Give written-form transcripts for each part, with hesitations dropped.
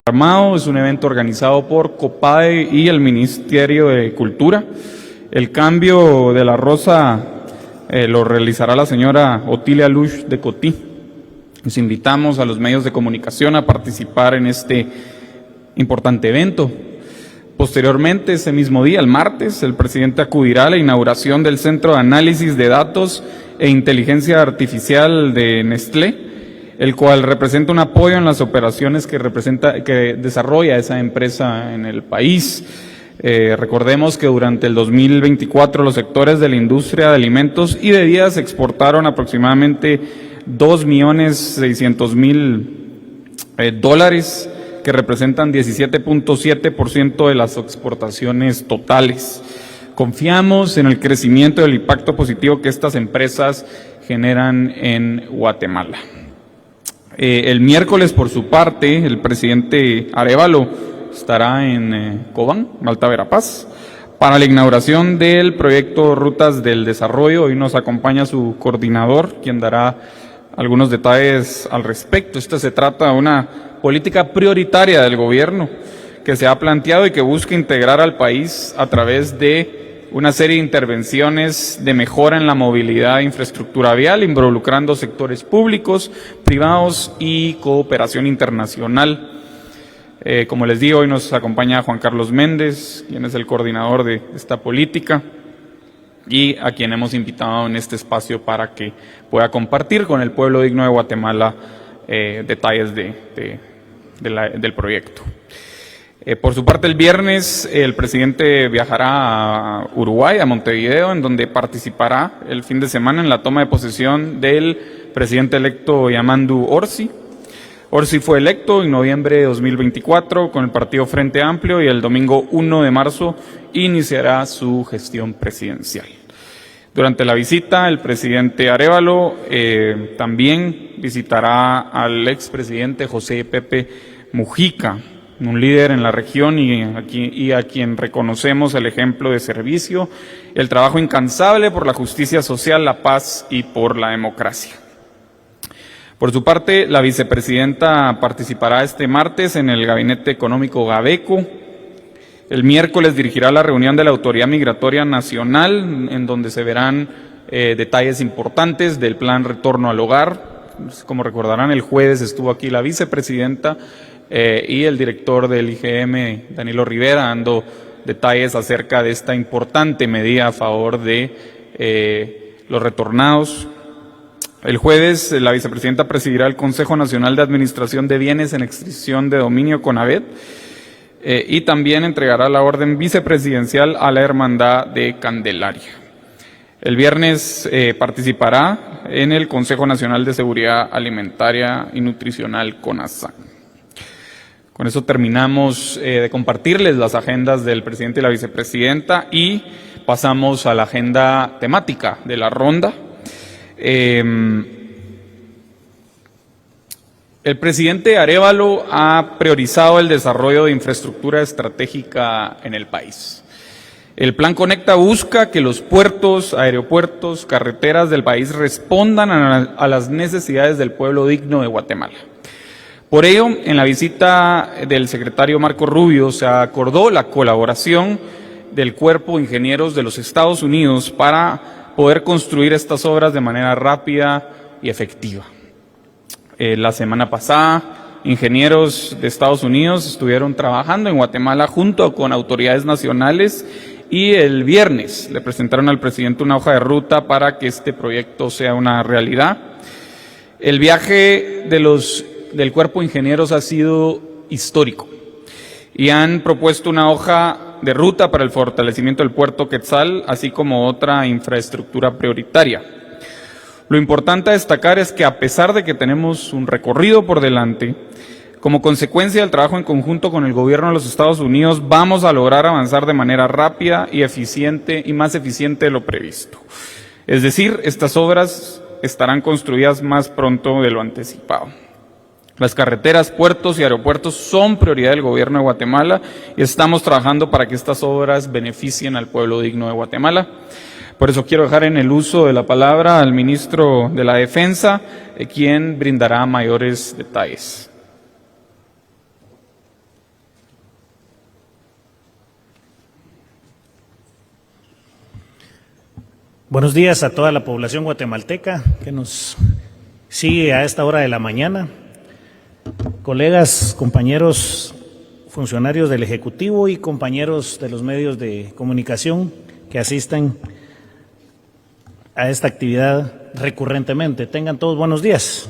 Armado. Es un evento organizado por COPADE y el Ministerio de Cultura. El cambio de la rosa lo realizará la señora Otilia Lush de Cotí. Les invitamos a los medios de comunicación a participar en este importante evento. Posteriormente, ese mismo día, el martes, el presidente acudirá a la inauguración del Centro de Análisis de Datos e Inteligencia Artificial de Nestlé, el cual representa un apoyo en las operaciones que desarrolla esa empresa en el país. Recordemos que durante el 2024 los sectores de la industria de alimentos y bebidas exportaron aproximadamente $2.600.000, que representan 17.7% de las exportaciones totales. Confiamos en el crecimiento y el impacto positivo que estas empresas generan en Guatemala. El miércoles, por su parte, el presidente Arévalo estará en Cobán, Alta Verapaz, para la inauguración del proyecto Rutas del Desarrollo. Hoy nos acompaña su coordinador, quien dará algunos detalles al respecto. Se trata de una política prioritaria del gobierno que se ha planteado y que busca integrar al país a través de una serie de intervenciones de mejora en la movilidad e infraestructura vial, involucrando sectores públicos, privados y cooperación internacional. Como les digo, hoy nos acompaña Juan Carlos Méndez, quien es el coordinador de esta política y a quien hemos invitado en este espacio para que pueda compartir con el pueblo digno de Guatemala detalles del proyecto. Por su parte, el viernes el presidente viajará a Uruguay, a Montevideo, en donde participará el fin de semana en la toma de posesión del presidente electo Yamandu Orsi. Orsi fue electo en noviembre de 2024 con el partido Frente Amplio y el domingo 1 de marzo iniciará su gestión presidencial. Durante la visita, el presidente Arévalo también visitará al expresidente José Pepe Mujica, un líder en la región y a quien reconocemos el ejemplo de servicio, el trabajo incansable por la justicia social, la paz y por la democracia. Por su parte, la vicepresidenta participará este martes en el Gabinete Económico Gabeco. El miércoles dirigirá la reunión de la Autoridad Migratoria Nacional, en donde se verán detalles importantes del plan Retorno al Hogar. Como recordarán, el jueves estuvo aquí la vicepresidenta y el director del IGM, Danilo Rivera, dando detalles acerca de esta importante medida a favor de los retornados. El jueves, la vicepresidenta presidirá el Consejo Nacional de Administración de Bienes en Extinción de Dominio, CONAVED, y también entregará la orden vicepresidencial a la Hermandad de Candelaria. El viernes participará en el Consejo Nacional de Seguridad Alimentaria y Nutricional, CONASAN. Con eso terminamos de compartirles las agendas del presidente y la vicepresidenta y pasamos a la agenda temática de la ronda. El presidente Arévalo ha priorizado el desarrollo de infraestructura estratégica en el país. El Plan Conecta busca que los puertos, aeropuertos, carreteras del país respondan a las necesidades del pueblo digno de Guatemala. Por ello, en la visita del secretario Marco Rubio se acordó la colaboración del Cuerpo de Ingenieros de los Estados Unidos para poder construir estas obras de manera rápida y efectiva. La semana pasada, ingenieros de Estados Unidos estuvieron trabajando en Guatemala junto con autoridades nacionales y el viernes le presentaron al presidente una hoja de ruta para que este proyecto sea una realidad. El viaje del Cuerpo de Ingenieros ha sido histórico y han propuesto una hoja de ruta para el fortalecimiento del puerto Quetzal, así como otra infraestructura prioritaria. Lo importante a destacar es que a pesar de que tenemos un recorrido por delante, como consecuencia del trabajo en conjunto con el gobierno de los Estados Unidos, vamos a lograr avanzar de manera rápida y eficiente y más eficiente de lo previsto. Es decir, estas obras estarán construidas más pronto de lo anticipado. Las carreteras, puertos y aeropuertos son prioridad del gobierno de Guatemala y estamos trabajando para que estas obras beneficien al pueblo digno de Guatemala. Por eso quiero dejar en el uso de la palabra al ministro de la Defensa, quien brindará mayores detalles. Buenos días a toda la población guatemalteca que nos sigue a esta hora de la mañana. Colegas, compañeros, funcionarios del Ejecutivo y compañeros de los medios de comunicación que asisten a esta actividad recurrentemente. Tengan todos buenos días.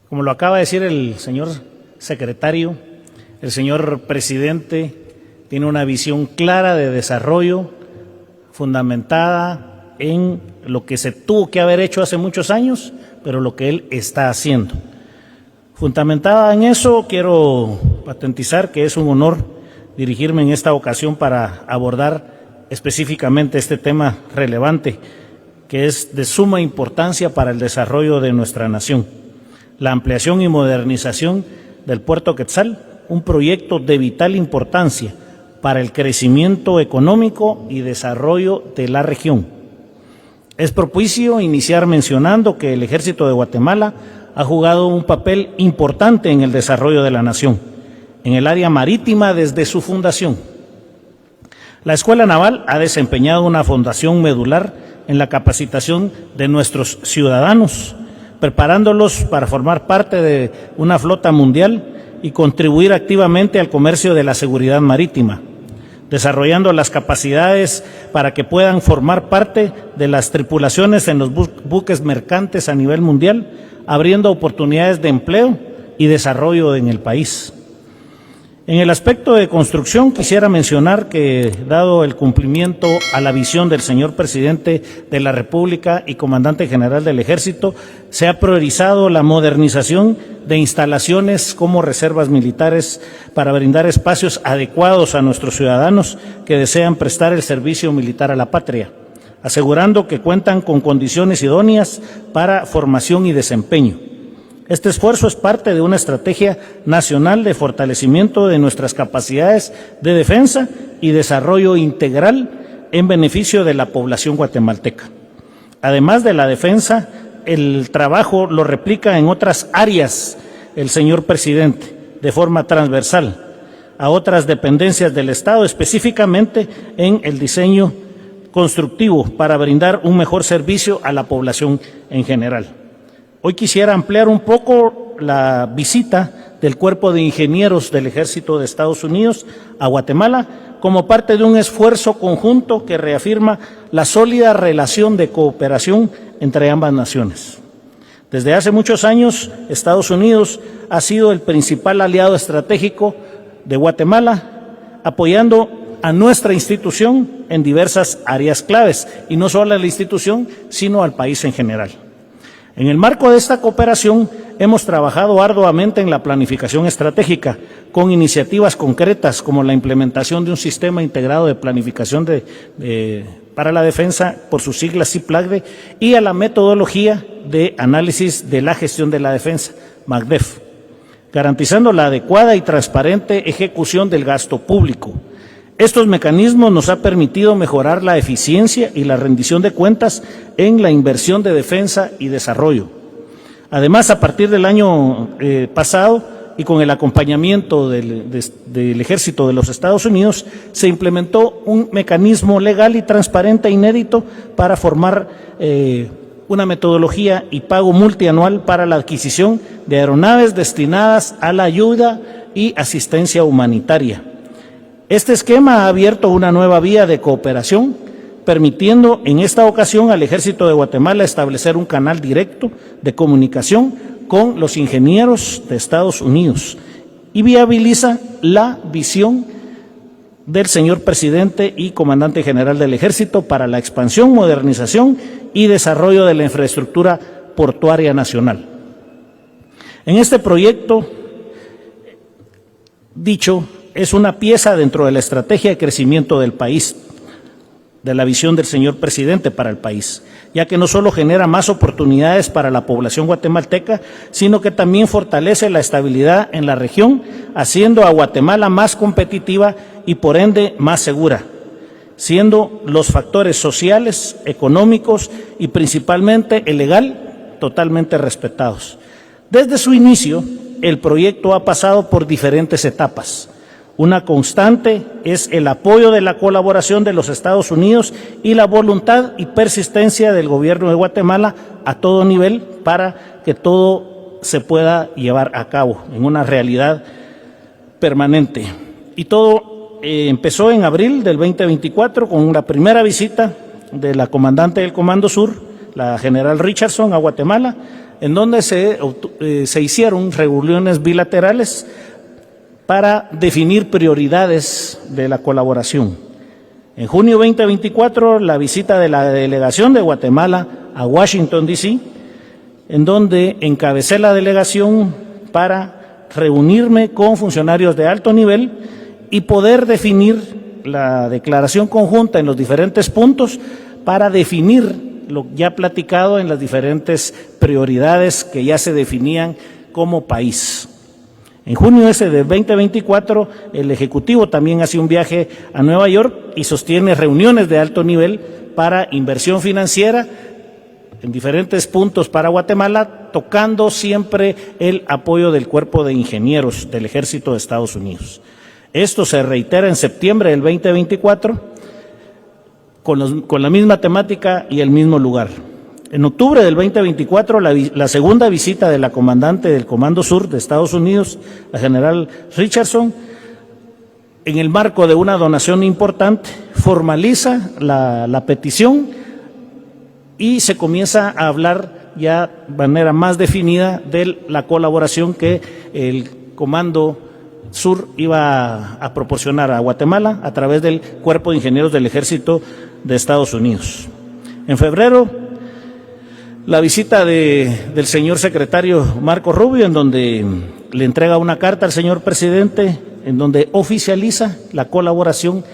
Como lo acaba de decir el señor secretario, el señor presidente tiene una visión clara de desarrollo fundamentada en lo que se tuvo que haber hecho hace muchos años, pero lo que él está haciendo. Fundamentada en eso, quiero patentizar que es un honor dirigirme en esta ocasión para abordar específicamente este tema relevante, que es de suma importancia para el desarrollo de nuestra nación: la ampliación y modernización del Puerto Quetzal, un proyecto de vital importancia para el crecimiento económico y desarrollo de la región. Es propicio iniciar mencionando que el Ejército de Guatemala ha jugado un papel importante en el desarrollo de la nación, en el área marítima desde su fundación. La Escuela Naval ha desempeñado una función medular en la capacitación de nuestros ciudadanos, preparándolos para formar parte de una flota mundial y contribuir activamente al comercio de la seguridad marítima, desarrollando las capacidades para que puedan formar parte de las tripulaciones en los buques mercantes a nivel mundial, abriendo oportunidades de empleo y desarrollo en el país. En el aspecto de construcción, quisiera mencionar que, dado el cumplimiento a la visión del señor presidente de la República y comandante general del Ejército, se ha priorizado la modernización de instalaciones como reservas militares para brindar espacios adecuados a nuestros ciudadanos que desean prestar el servicio militar a la patria, asegurando que cuentan con condiciones idóneas para formación y desempeño. Este esfuerzo es parte de una estrategia nacional de fortalecimiento de nuestras capacidades de defensa y desarrollo integral en beneficio de la población guatemalteca. Además de la defensa, el trabajo lo replica en otras áreas el señor presidente, de forma transversal a otras dependencias del Estado, específicamente en el diseño constructivo para brindar un mejor servicio a la población en general. Hoy quisiera ampliar un poco la visita del Cuerpo de Ingenieros del Ejército de Estados Unidos a Guatemala como parte de un esfuerzo conjunto que reafirma la sólida relación de cooperación entre ambas naciones. Desde hace muchos años, Estados Unidos ha sido el principal aliado estratégico de Guatemala, apoyando a nuestra institución en diversas áreas claves, y no solo a la institución, sino al país en general. En el marco de esta cooperación, hemos trabajado arduamente en la planificación estratégica, con iniciativas concretas como la implementación de un sistema integrado de planificación para la defensa, por sus siglas CIPLAGDE, y a la metodología de análisis de la gestión de la defensa, MAGDEF, garantizando la adecuada y transparente ejecución del gasto público. Estos mecanismos nos ha permitido mejorar la eficiencia y la rendición de cuentas en la inversión de defensa y desarrollo. Además, a partir del año pasado y con el acompañamiento del Ejército de los Estados Unidos, se implementó un mecanismo legal y transparente inédito para formar una metodología y pago multianual para la adquisición de aeronaves destinadas a la ayuda y asistencia humanitaria. Este esquema ha abierto una nueva vía de cooperación, permitiendo en esta ocasión al Ejército de Guatemala establecer un canal directo de comunicación con los ingenieros de Estados Unidos y viabiliza la visión del señor presidente y comandante general del Ejército para la expansión, modernización y desarrollo de la infraestructura portuaria nacional. En este proyecto, dicho, es una pieza dentro de la estrategia de crecimiento del país, de la visión del señor presidente para el país, ya que no solo genera más oportunidades para la población guatemalteca, sino que también fortalece la estabilidad en la región, haciendo a Guatemala más competitiva y por ende más segura, siendo los factores sociales, económicos y principalmente el legal totalmente respetados. Desde su inicio, el proyecto ha pasado por diferentes etapas. Una constante es el apoyo de la colaboración de los Estados Unidos y la voluntad y persistencia del gobierno de Guatemala a todo nivel para que todo se pueda llevar a cabo en una realidad permanente. Y todo empezó en abril del 2024 con la primera visita de la comandante del Comando Sur, la general Richardson, a Guatemala, en donde se hicieron reuniones bilaterales para definir prioridades de la colaboración. En junio 2024, la visita de la delegación de Guatemala a Washington, D.C., en donde encabecé la delegación para reunirme con funcionarios de alto nivel y poder definir la declaración conjunta en los diferentes puntos para definir lo ya platicado en las diferentes prioridades que ya se definían como país. En junio ese de 2024, el Ejecutivo también hace un viaje a Nueva York y sostiene reuniones de alto nivel para inversión financiera en diferentes puntos para Guatemala, tocando siempre el apoyo del Cuerpo de Ingenieros del Ejército de Estados Unidos. Esto se reitera en septiembre del 2024 con la misma temática y el mismo lugar. En octubre del 2024, la segunda visita de la comandante del Comando Sur de Estados Unidos, la general Richardson, en el marco de una donación importante, formaliza la petición y se comienza a hablar ya de manera más definida de la colaboración que el Comando Sur iba a proporcionar a Guatemala a través del Cuerpo de Ingenieros del Ejército de Estados Unidos. En febrero, la visita del señor secretario Marco Rubio, en donde le entrega una carta al señor presidente, en donde oficializa la colaboración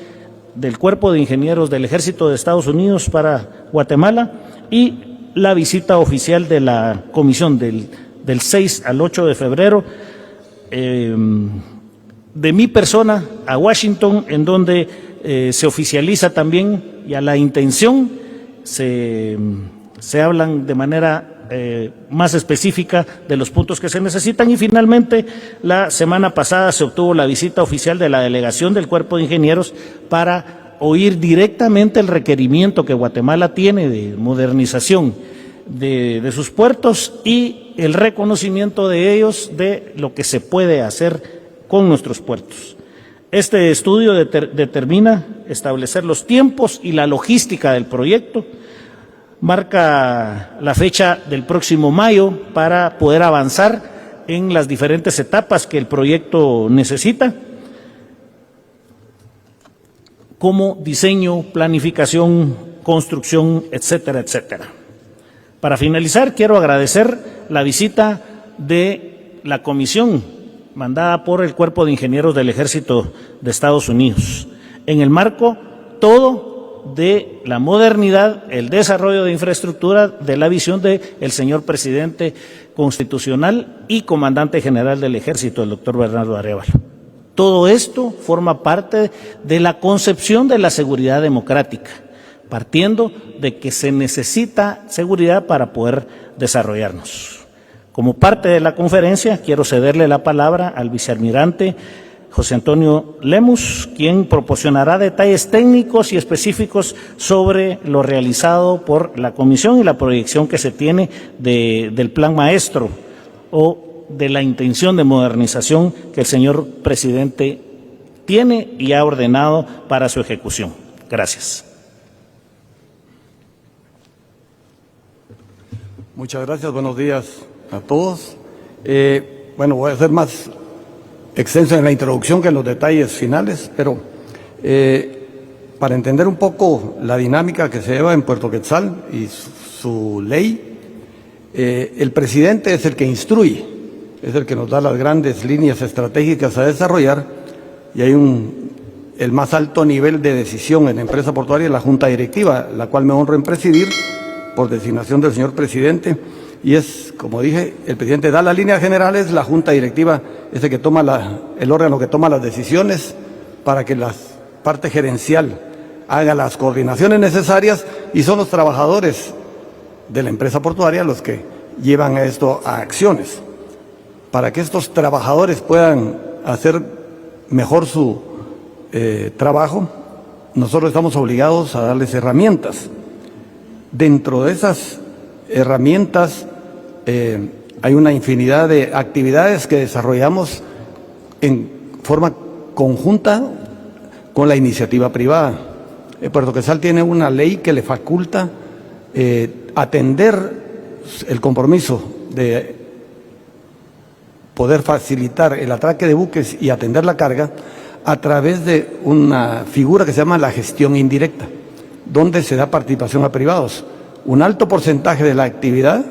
del Cuerpo de Ingenieros del Ejército de Estados Unidos para Guatemala, y la visita oficial de la comisión del 6 al 8 de febrero de mi persona a Washington, en donde se oficializa también ya la intención, se hablan de manera más específica de los puntos que se necesitan, y finalmente la semana pasada se obtuvo la visita oficial de la delegación del Cuerpo de Ingenieros para oír directamente el requerimiento que Guatemala tiene de modernización de sus puertos y el reconocimiento de ellos de lo que se puede hacer con nuestros puertos. Este estudio determina establecer los tiempos y la logística del proyecto, marca la fecha del próximo mayo para poder avanzar en las diferentes etapas que el proyecto necesita, como diseño, planificación, construcción, etcétera, etcétera. Para finalizar, quiero agradecer la visita de la comisión mandada por el Cuerpo de Ingenieros del Ejército de Estados Unidos, en el marco todo de la modernidad, el desarrollo de infraestructura, de la visión del señor presidente constitucional y comandante general del Ejército, el doctor Bernardo Arévalo. Todo esto forma parte de la concepción de la seguridad democrática, partiendo de que se necesita seguridad para poder desarrollarnos. Como parte de la conferencia, quiero cederle la palabra al vicealmirante José Antonio Lemus, quien proporcionará detalles técnicos y específicos sobre lo realizado por la comisión y la proyección que se tiene del plan maestro o de la intención de modernización que el señor presidente tiene y ha ordenado para su ejecución. Gracias. Muchas gracias, buenos días a todos. Bueno, voy a ser más extenso en la introducción que en los detalles finales, pero para entender un poco la dinámica que se lleva en Puerto Quetzal y su ley, el presidente es el que instruye, es el que nos da las grandes líneas estratégicas a desarrollar, y hay el más alto nivel de decisión en la empresa portuaria, la Junta Directiva, la cual me honro en presidir por designación del señor presidente, y es, como dije, el presidente da las líneas generales, la Junta Directiva es el que toma el órgano que toma las decisiones para que la parte gerencial haga las coordinaciones necesarias, y son los trabajadores de la empresa portuaria los que llevan esto a acciones. Para que estos trabajadores puedan hacer mejor su trabajo, nosotros estamos obligados a darles herramientas. Dentro de esas herramientas hay una infinidad de actividades que desarrollamos en forma conjunta con la iniciativa privada. Puerto Quetzal tiene una ley que le faculta atender el compromiso de poder facilitar el atraque de buques y atender la carga a través de una figura que se llama la gestión indirecta, donde se da participación a privados. Un alto porcentaje de la actividad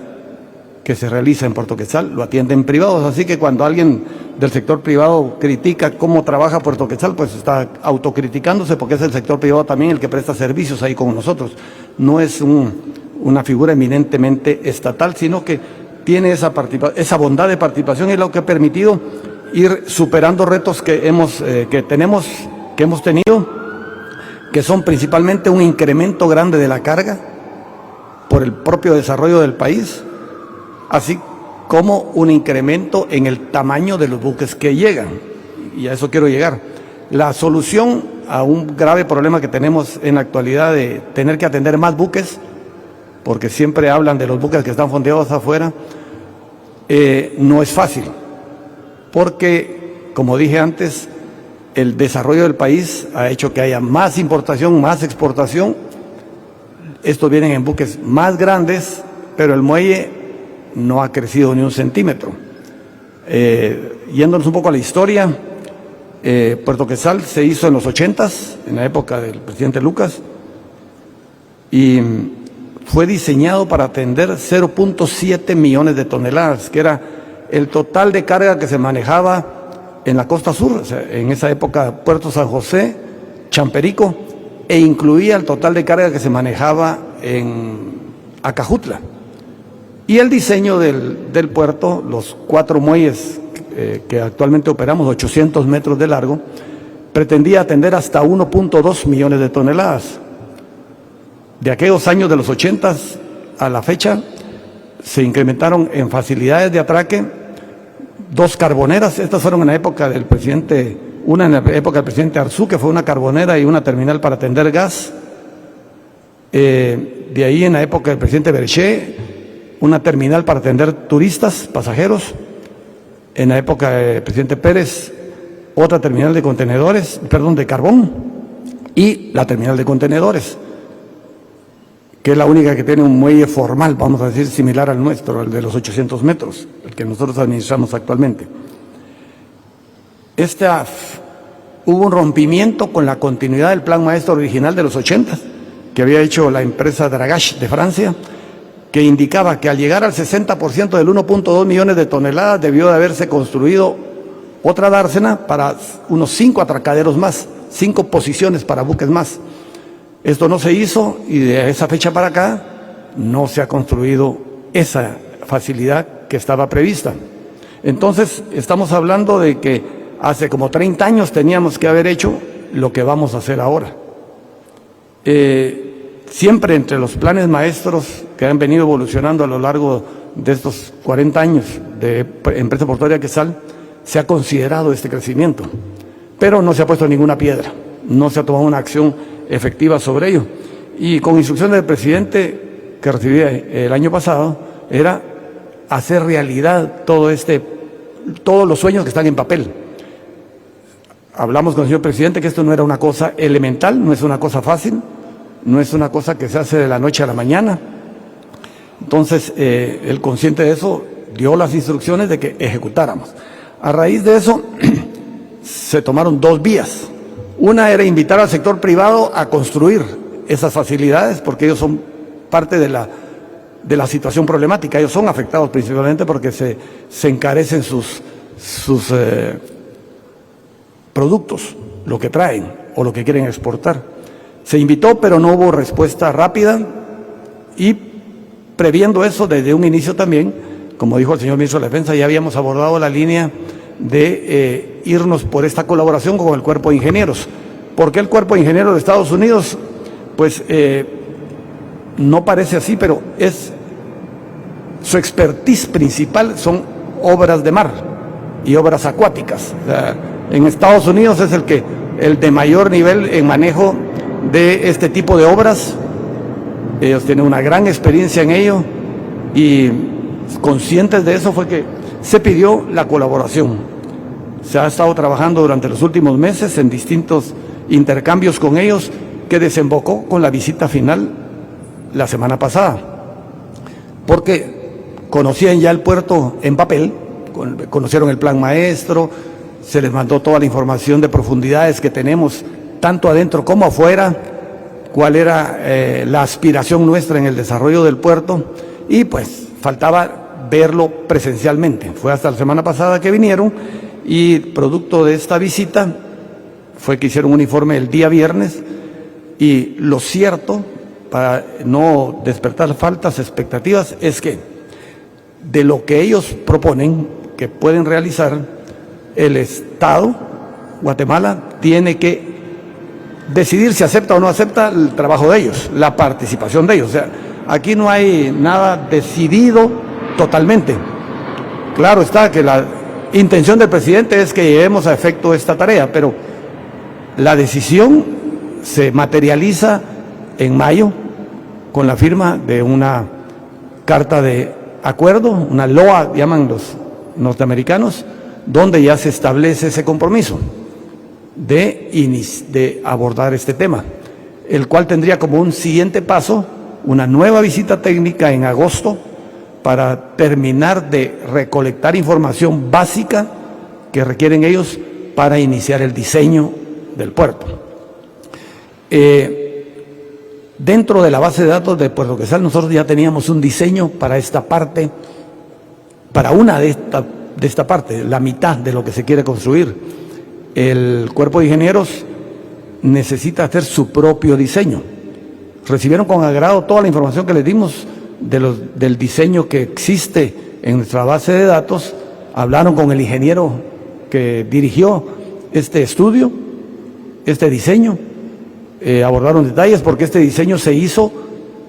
que se realiza en Puerto Quetzal lo atienden privados, así que cuando alguien del sector privado critica cómo trabaja Puerto Quetzal, pues está autocriticándose, porque es el sector privado también el que presta servicios ahí con nosotros. No es una figura eminentemente estatal, sino que tiene esa bondad de participación, y es lo que ha permitido ir superando retos que hemos tenido, que son principalmente un incremento grande de la carga por el propio desarrollo del país, así como un incremento en el tamaño de los buques que llegan, y a eso quiero llegar. La solución a un grave problema que tenemos en la actualidad de tener que atender más buques, porque siempre hablan de los buques que están fondeados afuera, no es fácil, porque, como dije antes, el desarrollo del país ha hecho que haya más importación, más exportación. Estos vienen en buques más grandes, pero el muelle no ha crecido ni un centímetro. Yéndonos un poco a la historia, Puerto Quetzal se hizo en los 80s, en la época del presidente Lucas, y fue diseñado para atender 0.7 millones de toneladas, que era el total de carga que se manejaba en la costa sur, o sea, en esa época Puerto San José, Champerico, e incluía el total de carga que se manejaba en Acajutla. Y el diseño del puerto, los 4 muelles que actualmente operamos, 800 metros de largo, pretendía atender hasta 1.2 millones de toneladas. De aquellos años de los 80 a la fecha, se incrementaron en facilidades de atraque 2 carboneras. Estas fueron en la época del presidente, una en la época del presidente Arzú, que fue una carbonera y una terminal para atender gas. De ahí en la época del presidente Berché, una terminal para atender turistas, pasajeros. En la época del presidente Pérez, otra terminal de contenedores, de carbón, y la terminal de contenedores, que es la única que tiene un muelle formal, vamos a decir, similar al nuestro, el de los 800 metros, el que nosotros administramos actualmente. Hubo un rompimiento con la continuidad del plan maestro original de los 80, que había hecho la empresa Dragache de Francia, que indicaba que al llegar al 60% del 1.2 millones de toneladas debió de haberse construido otra dársena para unos 5 atracaderos más, 5 posiciones para buques más. Esto no se hizo, y de esa fecha para acá no se ha construido esa facilidad que estaba prevista. Entonces, estamos hablando de que hace como 30 años teníamos que haber hecho lo que vamos a hacer ahora. Siempre entre los planes maestros que han venido evolucionando a lo largo de estos 40 años de Empresa Portuaria Quetzal, se ha considerado este crecimiento, pero no se ha puesto ninguna piedra, no se ha tomado una acción efectiva sobre ello. Y con instrucciones del presidente que recibí el año pasado, era hacer realidad todos los sueños que están en papel. Hablamos con el señor presidente que esto no era una cosa elemental, no es una cosa fácil, no es una cosa que se hace de la noche a la mañana. Entonces, el consciente de eso dio las instrucciones de que ejecutáramos. A raíz de eso, se tomaron 2 vías. Una era invitar al sector privado a construir esas facilidades, porque ellos son parte de la situación problemática. Ellos son afectados principalmente porque se encarecen sus productos, lo que traen o lo que quieren exportar. Se invitó, pero no hubo respuesta rápida, y previendo eso desde un inicio también, como dijo el señor ministro de la Defensa, ya habíamos abordado la línea de irnos por esta colaboración con el Cuerpo de Ingenieros. ¿Por qué el Cuerpo de Ingenieros de Estados Unidos? Pues no parece así, pero su expertise principal son obras de mar y obras acuáticas. En Estados Unidos es el de mayor nivel en manejo de este tipo de obras. Ellos tienen una gran experiencia en ello y conscientes de eso fue que se pidió la colaboración. Se ha estado trabajando durante los últimos meses en distintos intercambios con ellos que desembocó con la visita final la semana pasada, porque conocían ya el puerto en papel, conocieron el plan maestro, se les mandó toda la información de profundidades que tenemos tanto adentro como afuera, cuál era la aspiración nuestra en el desarrollo del puerto, y pues faltaba verlo presencialmente. Fue hasta la semana pasada que vinieron y producto de esta visita fue que hicieron un informe el día viernes, y lo cierto, para no despertar faltas expectativas, es que de lo que ellos proponen que pueden realizar, el Estado, Guatemala, tiene que decidir si acepta o no acepta el trabajo de ellos, la participación de ellos. O sea, aquí no hay nada decidido totalmente. Claro está que la intención del presidente es que llevemos a efecto esta tarea, pero la decisión se materializa en mayo con la firma de una carta de acuerdo, una LOA, llaman los norteamericanos, donde ya se establece ese compromiso de abordar este tema, el cual tendría como un siguiente paso una nueva visita técnica en agosto para terminar de recolectar información básica que requieren ellos para iniciar el diseño del puerto. Dentro de la base de datos de Puerto Quetzal nosotros ya teníamos un diseño para esta parte, para una de esta parte, la mitad de lo que se quiere construir. El cuerpo de ingenieros necesita hacer su propio diseño. Recibieron con agrado toda la información que les dimos del diseño que existe en nuestra base de datos. Hablaron con el ingeniero que dirigió este estudio, este diseño, abordaron detalles porque este diseño se hizo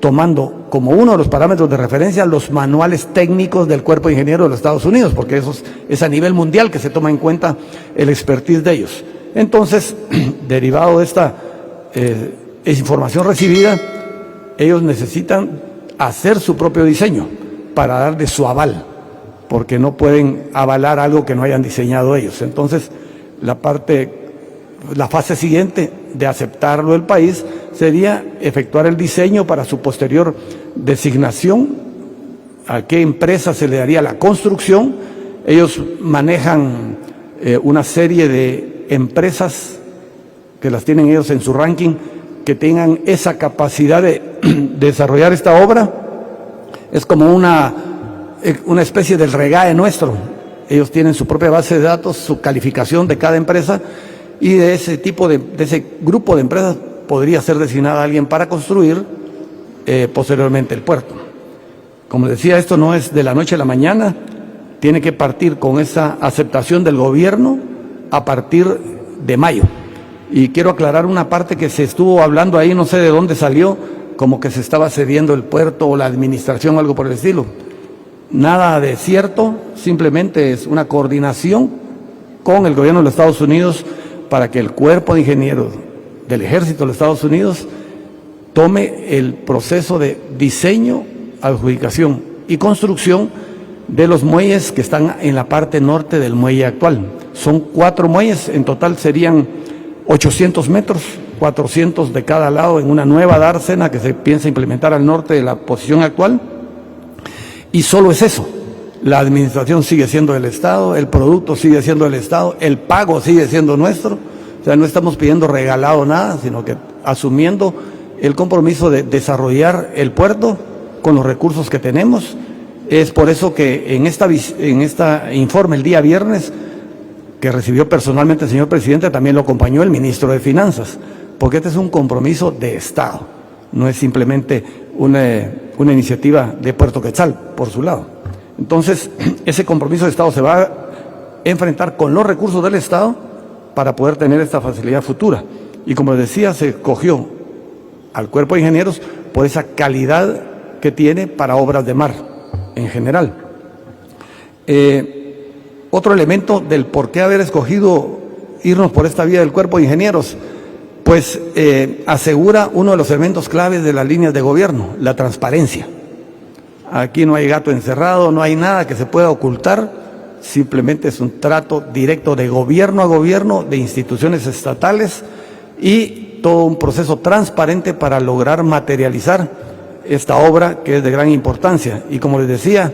tomando como uno de los parámetros de referencia los manuales técnicos del Cuerpo de Ingenieros de los Estados Unidos, porque eso es a nivel mundial que se toma en cuenta el expertise de ellos. Entonces, derivado de esta información recibida, ellos necesitan hacer su propio diseño para darle su aval, porque no pueden avalar algo que no hayan diseñado ellos. Entonces, la fase siguiente de aceptarlo el país sería efectuar el diseño para su posterior designación, a qué empresa se le daría la construcción. Ellos manejan una serie de empresas que las tienen ellos en su ranking, que tengan esa capacidad de desarrollar esta obra. Es como una especie del REGAE nuestro. Ellos tienen su propia base de datos, su calificación de cada empresa, y de ese grupo de empresas podría ser designada alguien para construir posteriormente el puerto. Como decía, esto no es de la noche a la mañana, tiene que partir con esa aceptación del gobierno a partir de mayo. Y quiero aclarar una parte que se estuvo hablando ahí, no sé de dónde salió, como que se estaba cediendo el puerto o la administración o algo por el estilo. Nada de cierto, simplemente es una coordinación con el gobierno de los Estados Unidos para que el Cuerpo de Ingenieros del Ejército de los Estados Unidos tome el proceso de diseño, adjudicación y construcción de los muelles que están en la parte norte del muelle actual. Son 4 muelles, en total serían 800 metros, 400 de cada lado en una nueva dársena que se piensa implementar al norte de la posición actual. Y solo es eso. La administración sigue siendo del Estado, el producto sigue siendo del Estado, el pago sigue siendo nuestro. O sea, no estamos pidiendo regalado nada, sino que asumiendo el compromiso de desarrollar el puerto con los recursos que tenemos. Es por eso que en esta informe el día viernes, que recibió personalmente el señor presidente, también lo acompañó el ministro de Finanzas, porque este es un compromiso de Estado, no es simplemente una iniciativa de Puerto Quetzal por su lado. Entonces, ese compromiso de Estado se va a enfrentar con los recursos del Estado para poder tener esta facilidad futura. Y como decía, se escogió al Cuerpo de Ingenieros por esa calidad que tiene para obras de mar en general. Otro elemento del por qué haber escogido irnos por esta vía del cuerpo de ingenieros, pues asegura uno de los elementos claves de las líneas de gobierno, la transparencia. Aquí no hay gato encerrado, no hay nada que se pueda ocultar, simplemente es un trato directo de gobierno a gobierno, de instituciones estatales y todo un proceso transparente para lograr materializar esta obra que es de gran importancia. Y como les decía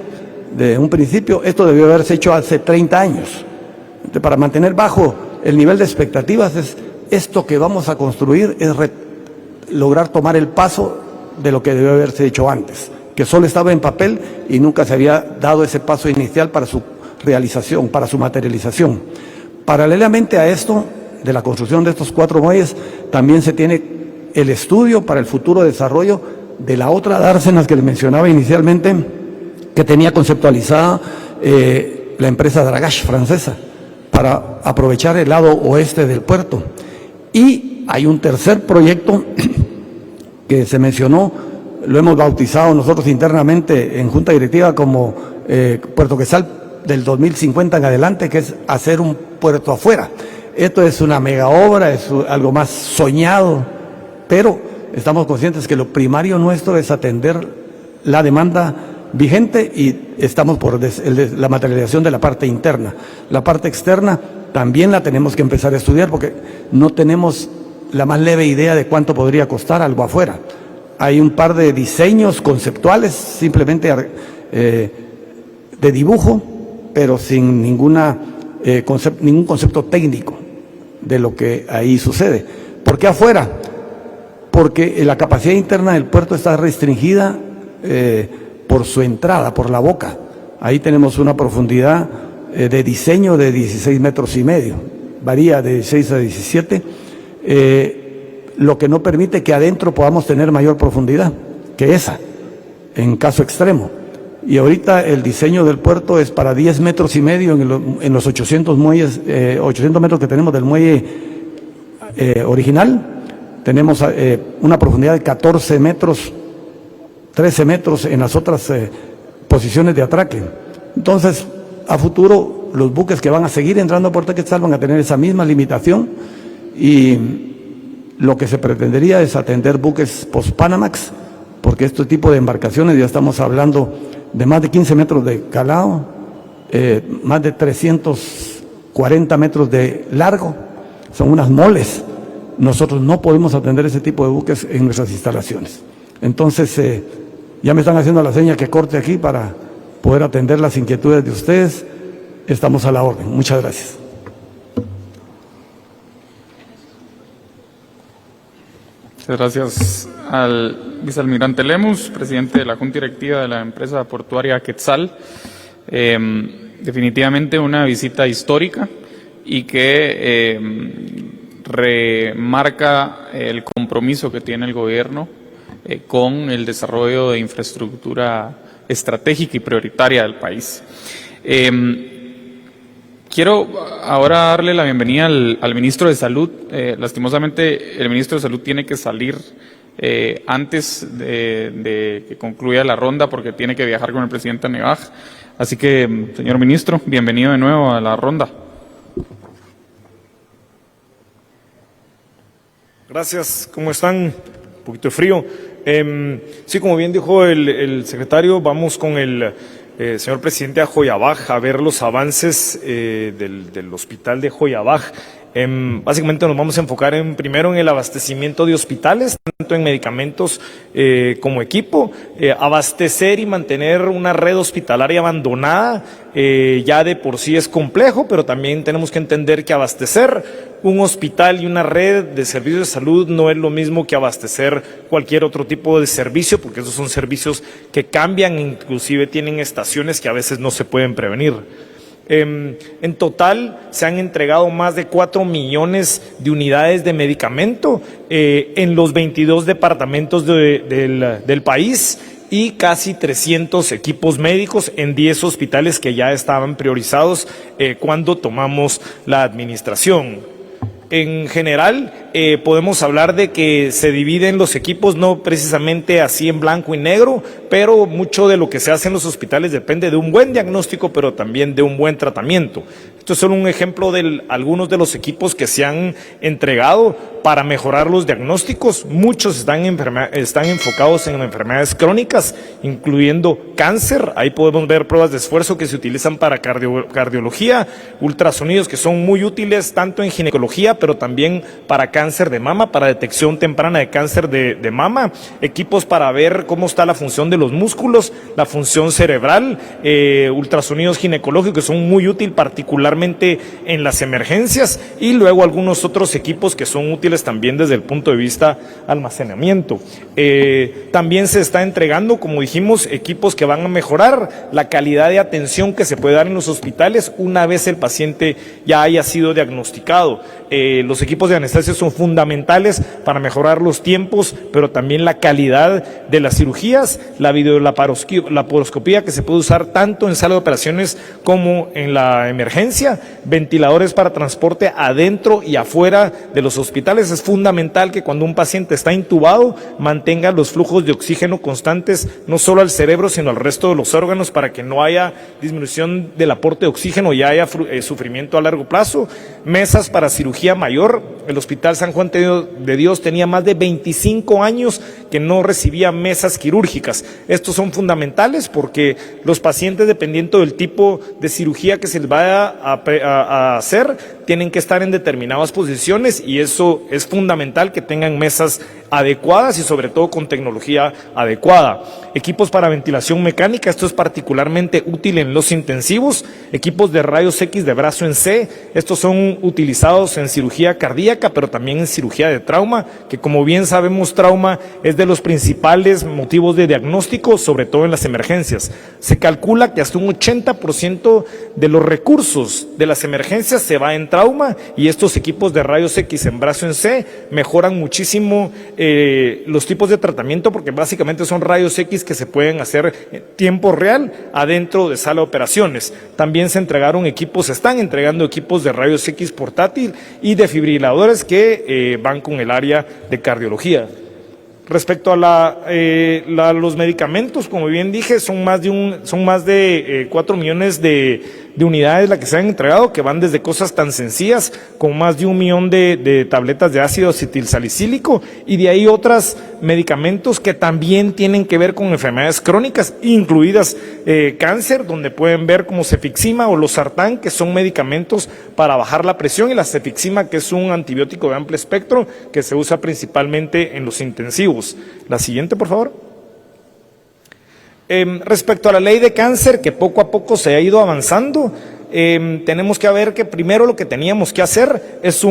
de un principio, esto debió haberse hecho hace 30 años. Entonces, para mantener bajo el nivel de expectativas, esto que vamos a construir es lograr tomar el paso de lo que debió haberse hecho antes, que solo estaba en papel y nunca se había dado ese paso inicial para su realización, para su materialización. Paralelamente a esto, de la construcción de estos 4 muelles, también se tiene el estudio para el futuro desarrollo de la otra dársena que les mencionaba inicialmente, que tenía conceptualizada la empresa Dragache francesa, para aprovechar el lado oeste del puerto. Y hay un tercer proyecto que se mencionó, lo hemos bautizado nosotros internamente en Junta Directiva como Puerto Quetzal del 2050 en adelante, que es hacer un puerto afuera. Esto es una mega obra, es algo más soñado, pero estamos conscientes que lo primario nuestro es atender la demanda vigente y estamos por la materialización de la parte interna. La parte externa también la tenemos que empezar a estudiar porque no tenemos la más leve idea de cuánto podría costar algo afuera. Hay un par de diseños conceptuales, simplemente de dibujo, pero sin ningún concepto técnico de lo que ahí sucede. ¿Por qué afuera? Porque la capacidad interna del puerto está restringida por su entrada, por la boca. Ahí tenemos una profundidad de diseño de 16,5 metros, varía de 16 a 17, lo que no permite que adentro podamos tener mayor profundidad que esa, en caso extremo. Y ahorita el diseño del puerto es para 10,5 metros en los 800 muelles, 800 metros que tenemos del muelle original. Tenemos una profundidad de 14 metros, 13 metros en las otras posiciones de atraque. Entonces, a futuro, los buques que van a seguir entrando a Puerto Quetzal van a tener esa misma limitación y lo que se pretendería es atender buques post-Panamax, porque este tipo de embarcaciones ya estamos hablando de más de 15 metros de calado, más de 340 metros de largo, son unas moles. Nosotros no podemos atender ese tipo de buques en nuestras instalaciones. Entonces, ya me están haciendo la seña que corte aquí para poder atender las inquietudes de ustedes. Estamos a la orden. Muchas gracias. Muchas gracias al vicealmirante Lemus, presidente de la Junta Directiva de la empresa portuaria Quetzal. Definitivamente una visita histórica y que remarca el compromiso que tiene el gobierno con el desarrollo de infraestructura estratégica y prioritaria del país. Quiero ahora darle la bienvenida al ministro de Salud. Lastimosamente, el ministro de Salud tiene que salir antes de que concluya la ronda porque tiene que viajar con el presidente Nevaj. Así que, señor ministro, bienvenido de nuevo a la ronda. Gracias, ¿cómo están? Un poquito de frío. Sí, como bien dijo el secretario, vamos con el señor presidente a Joyabaj a ver los avances del hospital de Joyabaj. Básicamente nos vamos a enfocar primero en el abastecimiento de hospitales, tanto en medicamentos como equipo. Abastecer y mantener una red hospitalaria abandonada ya de por sí es complejo, pero también tenemos que entender que abastecer un hospital y una red de servicios de salud no es lo mismo que abastecer cualquier otro tipo de servicio, porque esos son servicios que cambian, inclusive tienen estaciones que a veces no se pueden prevenir. En total se han entregado más de 4 millones de unidades de medicamento en los 22 departamentos del país y casi 300 equipos médicos en 10 hospitales que ya estaban priorizados cuando tomamos la administración. En general, podemos hablar de que se dividen los equipos no precisamente así en blanco y negro, pero mucho de lo que se hace en los hospitales depende de un buen diagnóstico, pero también de un buen tratamiento. Esto es solo un ejemplo de algunos de los equipos que se han entregado para mejorar los diagnósticos. Muchos están enfocados en enfermedades crónicas, incluyendo cáncer. Ahí podemos ver pruebas de esfuerzo que se utilizan para cardiología, ultrasonidos que son muy útiles tanto en ginecología, pero también para cáncer de mama, para detección temprana de cáncer de mama, equipos para ver cómo está la función de los músculos, la función cerebral, ultrasonidos ginecológicos que son muy útiles particularmente en las emergencias, y luego algunos otros equipos que son útiles también desde el punto de vista almacenamiento. También se está entregando, como dijimos, equipos que van a mejorar la calidad de atención que se puede dar en los hospitales una vez el paciente ya haya sido diagnosticado. Los equipos de anestesia son fundamentales para mejorar los tiempos, pero también la calidad de las cirugías, la videolaparoscopía que se puede usar tanto en sala de operaciones como en la emergencia, ventiladores para transporte adentro y afuera de los hospitales. Es fundamental que cuando un paciente está intubado mantenga los flujos de oxígeno constantes, no solo al cerebro, sino al resto de los órganos, para que no haya disminución del aporte de oxígeno y haya sufrimiento a largo plazo. Mesas para cirugía mayor. El Hospital San Juan de Dios tenía más de 25 años que no recibía mesas quirúrgicas. Estos son fundamentales porque los pacientes, dependiendo del tipo de cirugía que se les vaya a hacer, tienen que estar en determinadas posiciones, y eso es fundamental, que tengan mesas adecuadas y sobre todo con tecnología adecuada. Equipos para ventilación mecánica, esto es particularmente útil en los intensivos. Equipos de rayos X de brazo en C, estos son utilizados en cirugía cardíaca, pero también en cirugía de trauma, que como bien sabemos, trauma es de los principales motivos de diagnóstico, sobre todo en las emergencias. Se calcula que hasta un 80% de los recursos de las emergencias se va en trauma, y estos equipos de rayos X en brazo en C mejoran muchísimo los tipos de tratamiento, porque básicamente son rayos X que se pueden hacer en tiempo real adentro de sala de operaciones. También se están entregando equipos de rayos X portátil y defibriladores que van con el área de cardiología. Respecto a los medicamentos, como bien dije, son más de 4 millones de unidades las que se han entregado, que van desde cosas tan sencillas como más de 1 millón de tabletas de ácido acetilsalicílico, y de ahí otros medicamentos que también tienen que ver con enfermedades crónicas, incluidas cáncer, donde pueden ver como cefixima o losartán, que son medicamentos para bajar la presión, y la cefixima, que es un antibiótico de amplio espectro que se usa principalmente en los intensivos. La siguiente, por favor. Respecto a la ley de cáncer, que poco a poco se ha ido avanzando, tenemos que ver que primero lo que teníamos que hacer es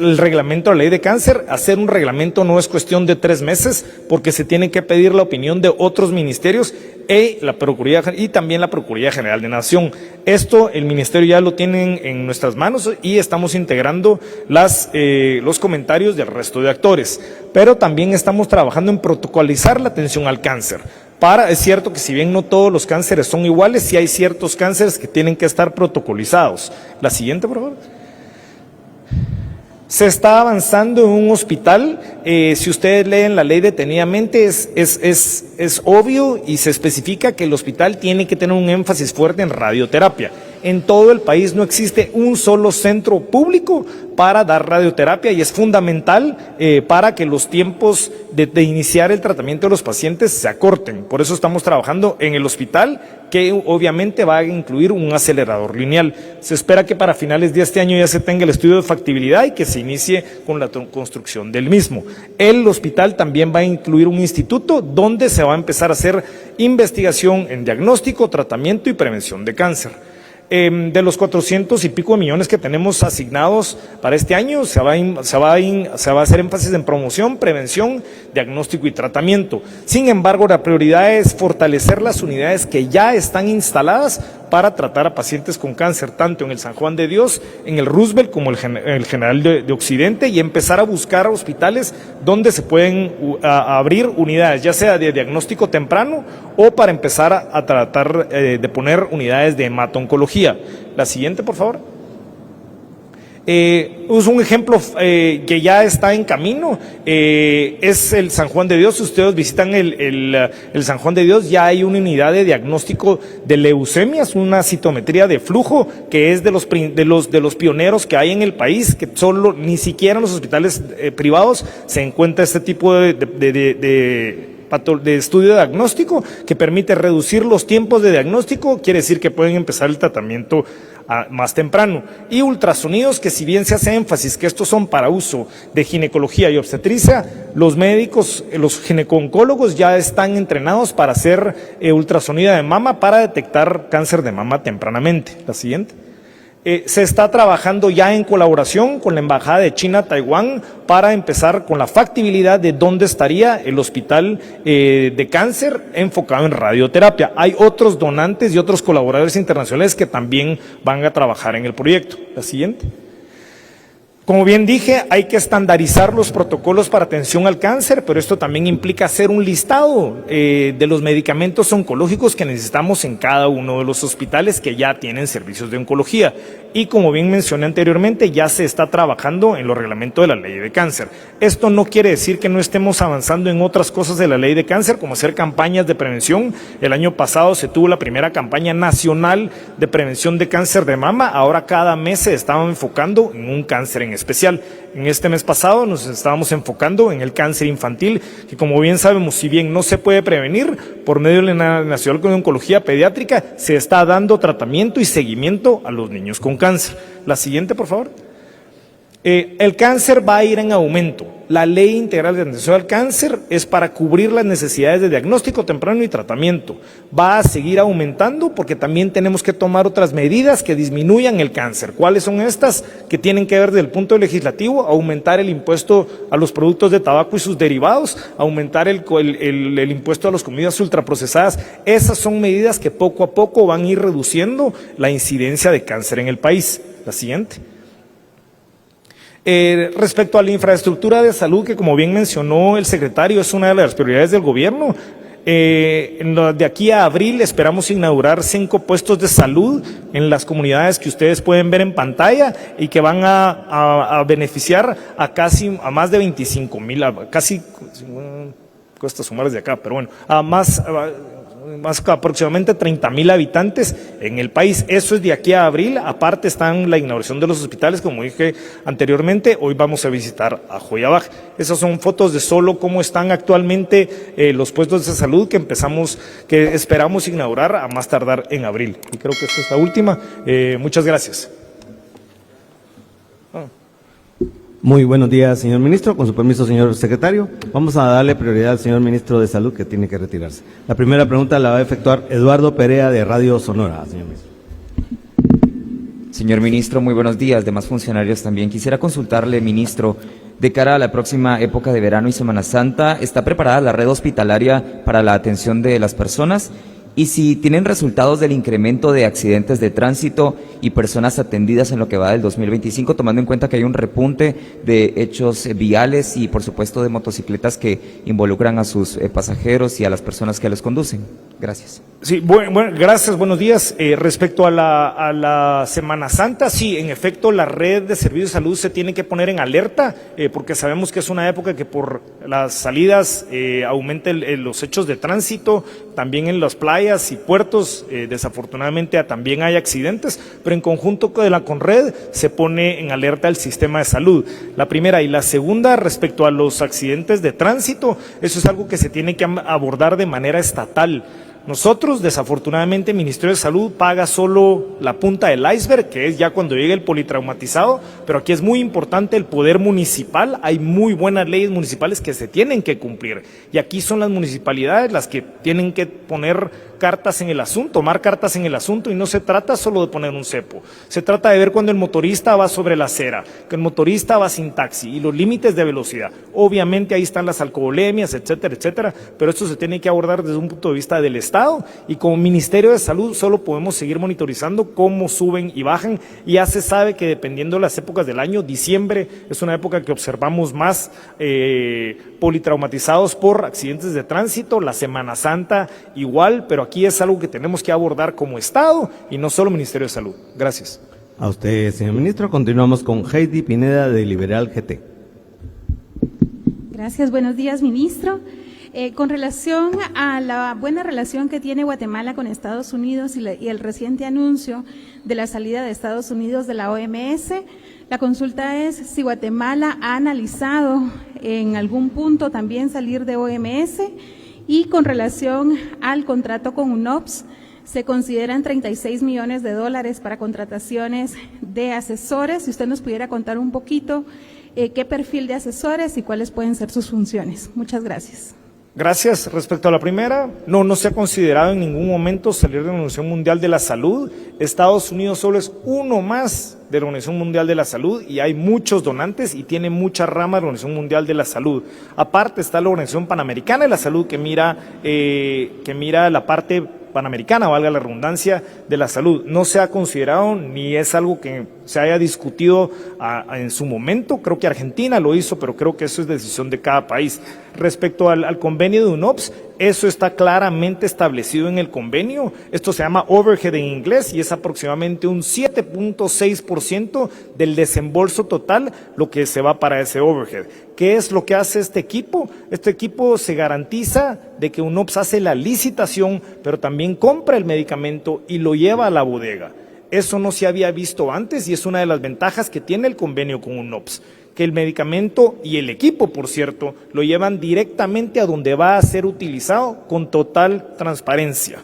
el reglamento de la ley de cáncer. Hacer un reglamento no es cuestión de 3 meses, porque se tiene que pedir la opinión de otros ministerios y también la Procuraduría General de Nación. Esto el ministerio ya lo tiene en nuestras manos, y estamos integrando los comentarios del resto de actores, pero también estamos trabajando en protocolizar la atención al cáncer. Es cierto que si bien no todos los cánceres son iguales, sí hay ciertos cánceres que tienen que estar protocolizados. La siguiente, por favor. Se está avanzando en un hospital. Si ustedes leen la ley detenidamente, es obvio, y se especifica que el hospital tiene que tener un énfasis fuerte en radioterapia. En todo el país no existe un solo centro público para dar radioterapia, y es fundamental para que los tiempos de iniciar el tratamiento de los pacientes se acorten. Por eso estamos trabajando en el hospital, que obviamente va a incluir un acelerador lineal. Se espera que para finales de este año ya se tenga el estudio de factibilidad y que se inicie con la construcción del mismo. El hospital también va a incluir un instituto donde se va a empezar a hacer investigación en diagnóstico, tratamiento y prevención de cáncer. De los 400 y pico de millones que tenemos asignados para este año, se va a hacer énfasis en promoción, prevención, diagnóstico y tratamiento. Sin embargo, la prioridad es fortalecer las unidades que ya están instaladas para tratar a pacientes con cáncer, tanto en el San Juan de Dios, en el Roosevelt, como el General de Occidente, y empezar a buscar hospitales donde se pueden abrir unidades, ya sea de diagnóstico temprano o para empezar a tratar de poner unidades de hemato-oncología. La siguiente, por favor. Es un ejemplo que ya está en camino, es el San Juan de Dios. Si ustedes visitan el San Juan de Dios, ya hay una unidad de diagnóstico de leucemias, una citometría de flujo, que es de los pioneros que hay en el país, que solo ni siquiera en los hospitales privados se encuentra este tipo de estudio diagnóstico que permite reducir los tiempos de diagnóstico. Quiere decir que pueden empezar el tratamiento más temprano. Y ultrasonidos, que si bien se hace énfasis que estos son para uso de ginecología y obstetricia, los médicos, los gineco-oncólogos ya están entrenados para hacer ultrasonido de mama para detectar cáncer de mama tempranamente. La siguiente. Se está trabajando ya en colaboración con la Embajada de China a Taiwán para empezar con la factibilidad de dónde estaría el hospital de cáncer enfocado en radioterapia. Hay otros donantes y otros colaboradores internacionales que también van a trabajar en el proyecto. La siguiente. Como bien dije, hay que estandarizar los protocolos para atención al cáncer, pero esto también implica hacer un listado de los medicamentos oncológicos que necesitamos en cada uno de los hospitales que ya tienen servicios de oncología. Y como bien mencioné anteriormente, ya se está trabajando en los reglamentos de la ley de cáncer. Esto no quiere decir que no estemos avanzando en otras cosas de la ley de cáncer, como hacer campañas de prevención. El año pasado se tuvo la primera campaña nacional de prevención de cáncer de mama. Ahora cada mes se estaba enfocando en un cáncer en especial. En este mes pasado nos estábamos enfocando en el cáncer infantil, que como bien sabemos, si bien no se puede prevenir, por medio de la Nacional de Oncología Pediátrica se está dando tratamiento y seguimiento a los niños con cáncer. La siguiente, por favor. El cáncer va a ir en aumento. La Ley Integral de Atención al Cáncer es para cubrir las necesidades de diagnóstico temprano y tratamiento. Va a seguir aumentando porque también tenemos que tomar otras medidas que disminuyan el cáncer. ¿Cuáles son estas? Que tienen que ver desde el punto legislativo: aumentar el impuesto a los productos de tabaco y sus derivados, aumentar el impuesto a las comidas ultraprocesadas. Esas son medidas que poco a poco van a ir reduciendo la incidencia de cáncer en el país. La siguiente. Respecto a la infraestructura de salud, que como bien mencionó el secretario, es una de las prioridades del gobierno. De aquí a abril esperamos inaugurar 5 puestos de salud en las comunidades que ustedes pueden ver en pantalla y que van a beneficiar a más de 25,000, casi, cuesta sumar desde acá, pero bueno, más aproximadamente 30,000 habitantes en el país. Eso es de aquí a abril. Aparte están la inauguración de los hospitales, como dije anteriormente. Hoy vamos a visitar a Joyabaj. Esas son fotos de solo cómo están actualmente los puestos de salud que esperamos inaugurar a más tardar en abril. Y creo que esta es la última. Muchas gracias. Muy buenos días, señor ministro. Con su permiso, señor secretario, vamos a darle prioridad al señor ministro de Salud, que tiene que retirarse. La primera pregunta la va a efectuar Eduardo Perea, de Radio Sonora. Señor ministro. Señor ministro, muy buenos días. Demás funcionarios también. Quisiera consultarle, ministro, de cara a la próxima época de verano y Semana Santa, ¿está preparada la red hospitalaria para la atención de las personas? Y si tienen resultados del incremento de accidentes de tránsito y personas atendidas en lo que va del 2025, tomando en cuenta que hay un repunte de hechos viales y, por supuesto, de motocicletas que involucran a sus pasajeros y a las personas que les conducen. Gracias. Sí, bueno, gracias, buenos días. Respecto a la Semana Santa, sí, en efecto, la red de servicios de salud se tiene que poner en alerta, porque sabemos que es una época que por las salidas aumenta los hechos de tránsito, también en las playas y puertos, desafortunadamente también hay accidentes, pero en conjunto con red se pone en alerta el sistema de salud. La primera y la segunda, respecto a los accidentes de tránsito, eso es algo que se tiene que abordar de manera estatal. Nosotros, desafortunadamente, el Ministerio de Salud paga solo la punta del iceberg, que es ya cuando llega el politraumatizado, pero aquí es muy importante el poder municipal. Hay muy buenas leyes municipales que se tienen que cumplir, y aquí son las municipalidades las que tienen que poner cartas en el asunto, tomar cartas en el asunto, y no se trata solo de poner un cepo, se trata de ver cuando el motorista va sobre la acera, que el motorista va sin taxi, y los límites de velocidad. Obviamente ahí están las alcoholemias, etcétera, etcétera, pero esto se tiene que abordar desde un punto de vista del Estado, y como Ministerio de Salud solo podemos seguir monitorizando cómo suben y bajan, y ya se sabe que dependiendo de las épocas del año, diciembre es una época que observamos más politraumatizados por accidentes de tránsito, la Semana Santa igual, pero aquí es algo que tenemos que abordar como Estado y no solo Ministerio de Salud. Gracias. A usted, señor ministro. Continuamos con Heidi Pineda de Liberal GT. Gracias, buenos días, ministro. Con relación a la buena relación que tiene Guatemala con Estados Unidos y el reciente anuncio de la salida de Estados Unidos de la OMS, la consulta es si Guatemala ha analizado en algún punto también salir de OMS, y con relación al contrato con UNOPS, se consideran $36 millones para contrataciones de asesores. Si usted nos pudiera contar un poquito qué perfil de asesores y cuáles pueden ser sus funciones. Muchas gracias. Gracias. Respecto a la primera, no se ha considerado en ningún momento salir de la Organización Mundial de la Salud. Estados Unidos solo es uno más de la Organización Mundial de la Salud y hay muchos donantes y tiene muchas ramas de la Organización Mundial de la Salud. Aparte está la Organización Panamericana de la Salud que mira la parte panamericana, valga la redundancia, de la salud. No se ha considerado ni es algo que se haya discutido en su momento. Creo que Argentina lo hizo, pero creo que eso es decisión de cada país. Respecto al convenio de UNOPS, eso está claramente establecido en el convenio. Esto se llama overhead en inglés y es aproximadamente un 7.6% del desembolso total lo que se va para ese overhead. ¿Qué es lo que hace este equipo? Este equipo se garantiza de que UNOPS hace la licitación, pero también compra el medicamento y lo lleva a la bodega. Eso no se había visto antes y es una de las ventajas que tiene el convenio con UNOPS, que el medicamento y el equipo, por cierto, lo llevan directamente a donde va a ser utilizado con total transparencia.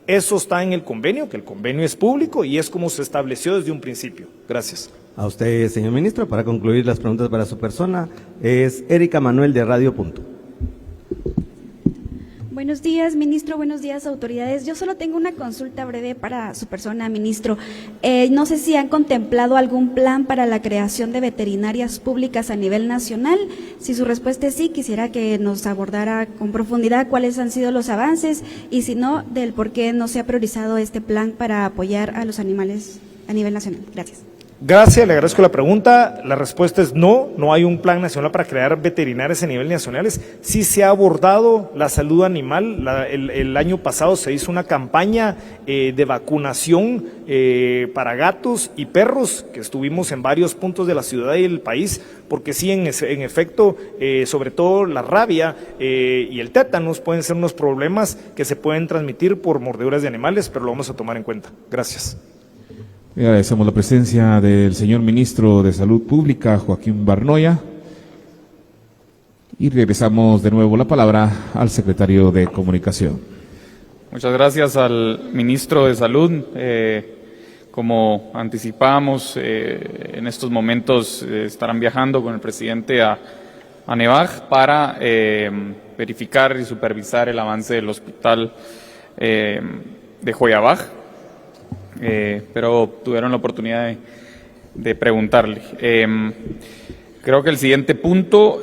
Eso está en el convenio, que el convenio es público y es como se estableció desde un principio. Gracias. A usted, señor ministro, para concluir las preguntas para su persona, es Erika Manuel de Radio Punto. Buenos días, ministro. Buenos días, autoridades. Yo solo tengo una consulta breve para su persona, ministro. No sé si han contemplado algún plan para la creación de veterinarias públicas a nivel nacional. Si su respuesta es sí, quisiera que nos abordara con profundidad cuáles han sido los avances y si no, del por qué no se ha priorizado este plan para apoyar a los animales a nivel nacional. Gracias. Gracias, le agradezco la pregunta. La respuesta es no hay un plan nacional para crear veterinarias a nivel nacionales. Sí se ha abordado la salud animal. El año pasado se hizo una campaña de vacunación para gatos y perros, que estuvimos en varios puntos de la ciudad y del país, porque sí, en efecto, sobre todo la rabia y el tétanos pueden ser unos problemas que se pueden transmitir por mordeduras de animales, pero lo vamos a tomar en cuenta. Gracias. Agradecemos la presencia del señor ministro de Salud Pública, Joaquín Barnoya, y regresamos de nuevo la palabra al secretario de Comunicación. Muchas gracias al ministro de Salud. Como anticipábamos, en estos momentos estarán viajando con el presidente a Nevaj para verificar y supervisar el avance del hospital de Joyabaj. Pero tuvieron la oportunidad de preguntarle. Creo que el siguiente punto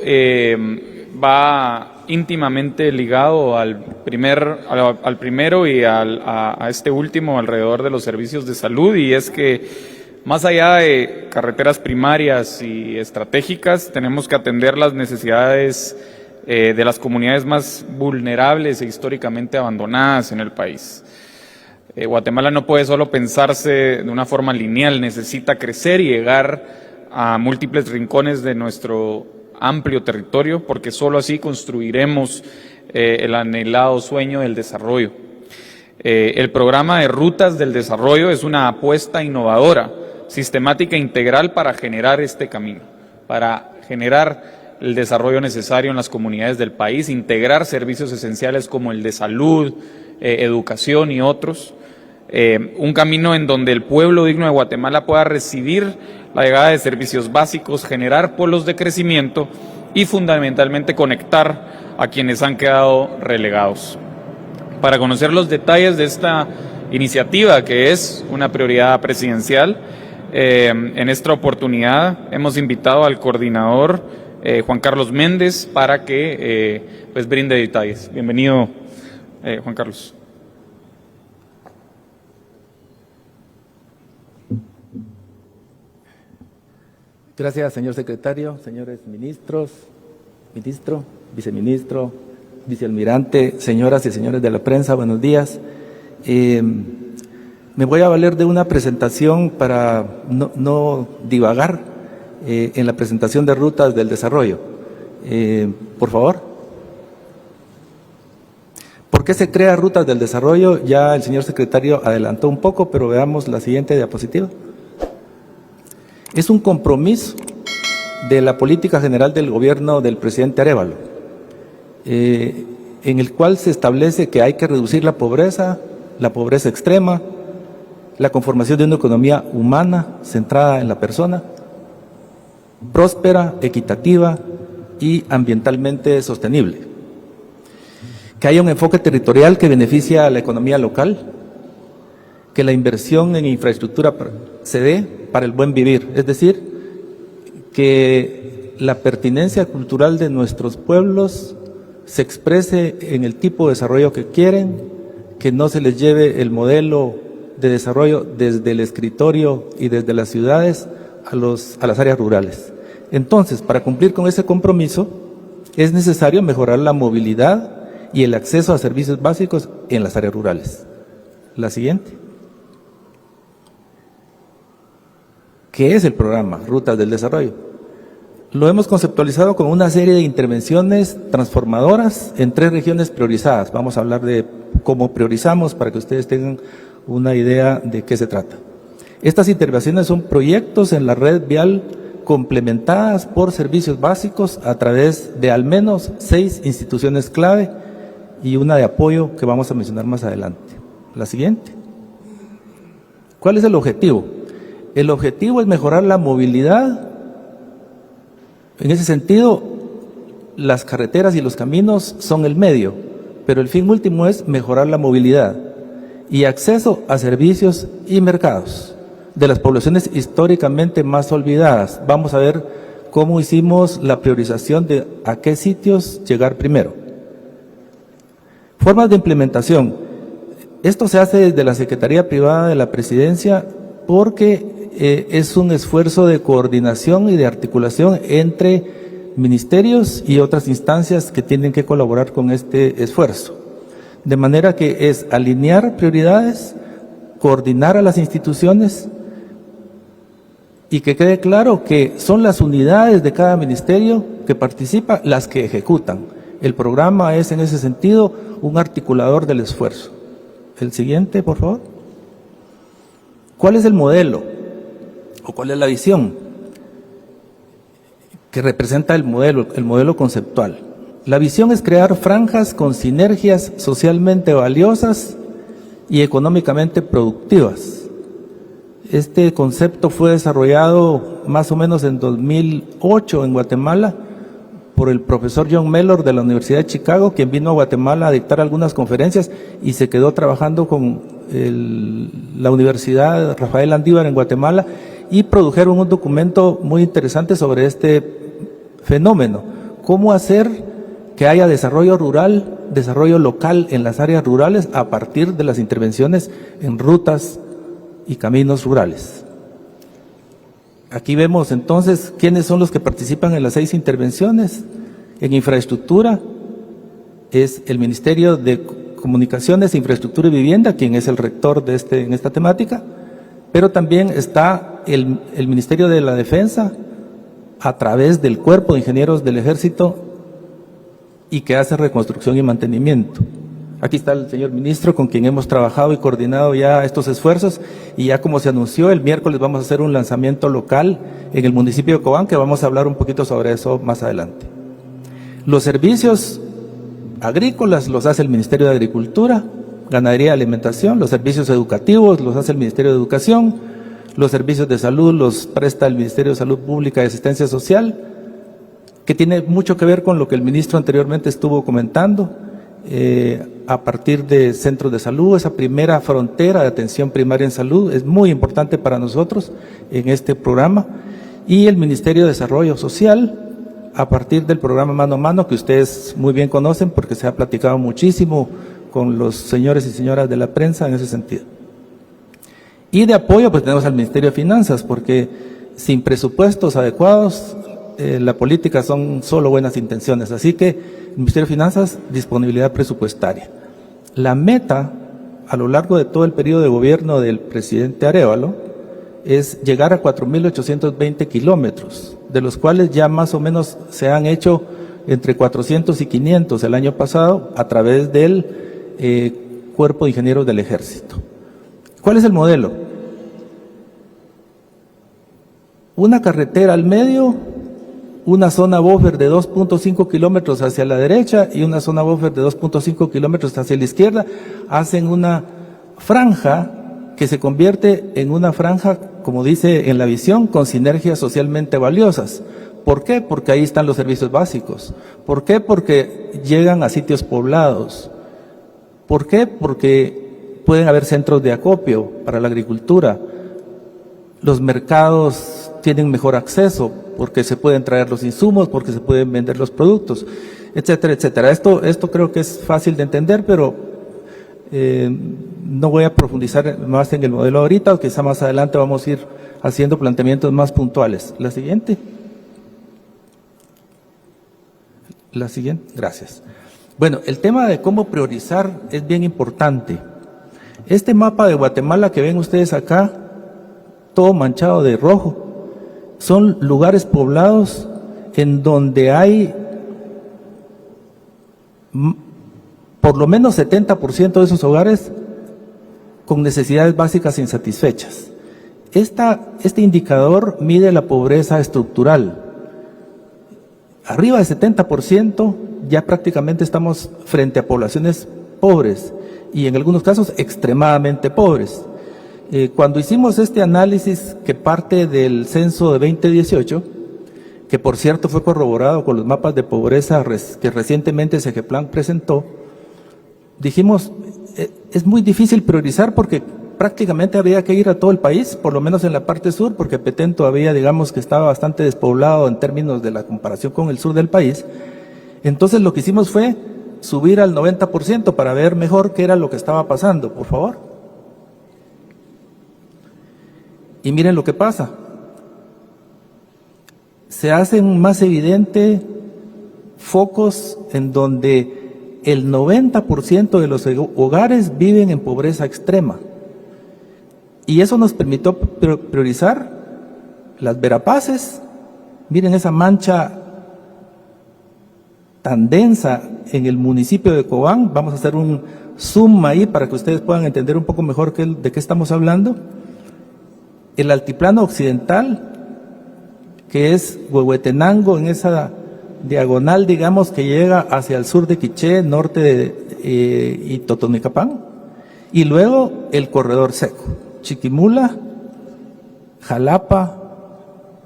va íntimamente ligado al primero y a este último alrededor de los servicios de salud, y es que más allá de carreteras primarias y estratégicas, tenemos que atender las necesidades de las comunidades más vulnerables e históricamente abandonadas en el país. Guatemala no puede solo pensarse de una forma lineal, necesita crecer y llegar a múltiples rincones de nuestro amplio territorio, porque solo así construiremos el anhelado sueño del desarrollo. El programa de Rutas del Desarrollo es una apuesta innovadora, sistemática e integral para generar este camino, para generar el desarrollo necesario en las comunidades del país, integrar servicios esenciales como el de salud, educación y otros. Un camino en donde el pueblo digno de Guatemala pueda recibir la llegada de servicios básicos, generar polos de crecimiento y fundamentalmente conectar a quienes han quedado relegados. Para conocer los detalles de esta iniciativa, que es una prioridad presidencial, en esta oportunidad hemos invitado al coordinador Juan Carlos Méndez para que pues brinde detalles. Bienvenido, Juan Carlos. Gracias, señor secretario, señores ministros, ministro, viceministro, vicealmirante, señoras y señores de la prensa, buenos días. Me voy a valer de una presentación para no divagar en la presentación de rutas del desarrollo. Por favor. ¿Por qué se crea rutas del desarrollo? Ya el señor secretario adelantó un poco, pero veamos la siguiente diapositiva. Es un compromiso de la política general del gobierno del presidente Arévalo, en el cual se establece que hay que reducir la pobreza extrema, la conformación de una economía humana centrada en la persona, próspera, equitativa y ambientalmente sostenible. Que haya un enfoque territorial que beneficia a la economía local, que la inversión en infraestructura se dé para el buen vivir, es decir, que la pertinencia cultural de nuestros pueblos se exprese en el tipo de desarrollo que quieren, que no se les lleve el modelo de desarrollo desde el escritorio y desde las ciudades a las áreas rurales. Entonces, para cumplir con ese compromiso, es necesario mejorar la movilidad y el acceso a servicios básicos en las áreas rurales. La siguiente. ¿Qué es el programa Rutas del Desarrollo? Lo hemos conceptualizado como una serie de intervenciones transformadoras en 3 regiones priorizadas. Vamos a hablar de cómo priorizamos para que ustedes tengan una idea de qué se trata. Estas intervenciones son proyectos en la red vial complementadas por servicios básicos a través de al menos 6 instituciones clave y una de apoyo que vamos a mencionar más adelante. La siguiente. ¿Cuál es el objetivo? El objetivo es mejorar la movilidad. En ese sentido, las carreteras y los caminos son el medio, pero el fin último es mejorar la movilidad y acceso a servicios y mercados de las poblaciones históricamente más olvidadas. Vamos a ver cómo hicimos la priorización de a qué sitios llegar primero. Formas de implementación. Esto se hace desde la Secretaría Privada de la Presidencia porque es un esfuerzo de coordinación y de articulación entre ministerios y otras instancias que tienen que colaborar con este esfuerzo. De manera que es alinear prioridades, coordinar a las instituciones y que quede claro que son las unidades de cada ministerio que participa las que ejecutan. El programa es en ese sentido un articulador del esfuerzo. El siguiente, por favor. ¿Cuál es el modelo? ¿O cuál es la visión que representa el modelo conceptual? La visión es crear franjas con sinergias socialmente valiosas y económicamente productivas. Este concepto fue desarrollado más o menos en 2008 en Guatemala por el profesor John Mellor de la Universidad de Chicago, quien vino a Guatemala a dictar algunas conferencias y se quedó trabajando con la Universidad Rafael Andívar en Guatemala y produjeron un documento muy interesante sobre este fenómeno. Cómo hacer que haya desarrollo rural, desarrollo local en las áreas rurales a partir de las intervenciones en rutas y caminos rurales. Aquí vemos entonces quiénes son los que participan en las 6 intervenciones. En infraestructura es el Ministerio de Comunicaciones, Infraestructura y Vivienda, quien es el rector en esta temática, pero también está el Ministerio de la Defensa a través del Cuerpo de Ingenieros del Ejército y que hace reconstrucción y mantenimiento. Aquí está el señor ministro con quien hemos trabajado y coordinado ya estos esfuerzos y ya como se anunció, el miércoles vamos a hacer un lanzamiento local en el municipio de Cobán, que vamos a hablar un poquito sobre eso más adelante. Los servicios agrícolas los hace el Ministerio de Agricultura, Ganadería y Alimentación, los servicios educativos los hace el Ministerio de Educación, los servicios de salud los presta el Ministerio de Salud Pública y Asistencia Social, que tiene mucho que ver con lo que el ministro anteriormente estuvo comentando, a partir de centros de salud. Esa primera frontera de atención primaria en salud es muy importante para nosotros en este programa, y el Ministerio de Desarrollo Social, a partir del programa Mano a Mano, que ustedes muy bien conocen porque se ha platicado muchísimo con los señores y señoras de la prensa en ese sentido. Y de apoyo pues tenemos al Ministerio de Finanzas, porque sin presupuestos adecuados la política son solo buenas intenciones, así que el Ministerio de Finanzas, disponibilidad presupuestaria. La meta a lo largo de todo el periodo de gobierno del presidente Arévalo es llegar a 4.820 kilómetros, de los cuales ya más o menos se han hecho entre 400 y 500 el año pasado a través del Cuerpo de Ingenieros del Ejército. ¿Cuál es el modelo? Una carretera al medio, una zona buffer de 2.5 kilómetros hacia la derecha y una zona buffer de 2.5 kilómetros hacia la izquierda, hacen una franja que se convierte en una franja, como dice en la visión, con sinergias socialmente valiosas. ¿Por qué? Porque ahí están los servicios básicos. ¿Por qué? Porque llegan a sitios poblados. ¿Por qué? Porque pueden haber centros de acopio para la agricultura. Los mercados tienen mejor acceso porque se pueden traer los insumos, porque se pueden vender los productos, etcétera, etcétera. Esto creo que es fácil de entender, pero no voy a profundizar más en el modelo ahorita, quizá más adelante vamos a ir haciendo planteamientos más puntuales. La siguiente. La siguiente, gracias. Bueno, el tema de cómo priorizar es bien importante. Este mapa de Guatemala que ven ustedes acá, todo manchado de rojo, son lugares poblados en donde hay por lo menos 70% de esos hogares con necesidades básicas insatisfechas. Este indicador mide la pobreza estructural. Arriba de 70% ya prácticamente estamos frente a poblaciones pobres y en algunos casos extremadamente pobres. Cuando hicimos este análisis que parte del censo de 2018, que por cierto fue corroborado con los mapas de pobreza que recientemente Segeplan presentó, dijimos, es muy difícil priorizar porque prácticamente había que ir a todo el país, por lo menos en la parte sur, porque Petén todavía, digamos, que estaba bastante despoblado en términos de la comparación con el sur del país. Entonces lo que hicimos fue subir al 90% para ver mejor qué era lo que estaba pasando, por favor. Y miren lo que pasa. Se hacen más evidente focos en donde el 90% de los hogares viven en pobreza extrema. Y eso nos permitió priorizar las Verapaces. Miren esa mancha tan densa en el municipio de Cobán. Vamos a hacer un zoom ahí para que ustedes puedan entender un poco mejor de qué estamos hablando. El altiplano occidental, que es Huehuetenango, en esa diagonal, digamos, que llega hacia el sur de Quiché, norte y Totonicapán. Y luego el corredor seco. Chiquimula, Jalapa,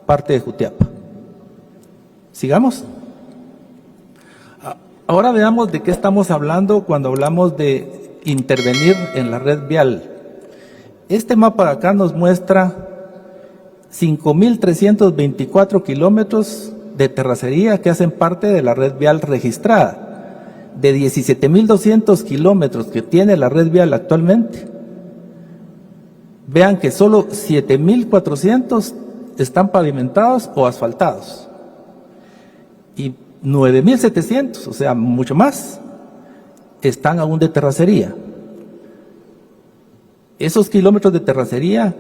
parte de Jutiapa. ¿Sigamos? Ahora veamos de qué estamos hablando cuando hablamos de intervenir en la red vial. Este mapa de acá nos muestra 5.324 kilómetros de terracería que hacen parte de la red vial registrada. De 17.200 kilómetros que tiene la red vial actualmente, vean que solo 7.400 están pavimentados o asfaltados. Y 9.700, o sea, mucho más, están aún de terracería. Esos kilómetros de terracería,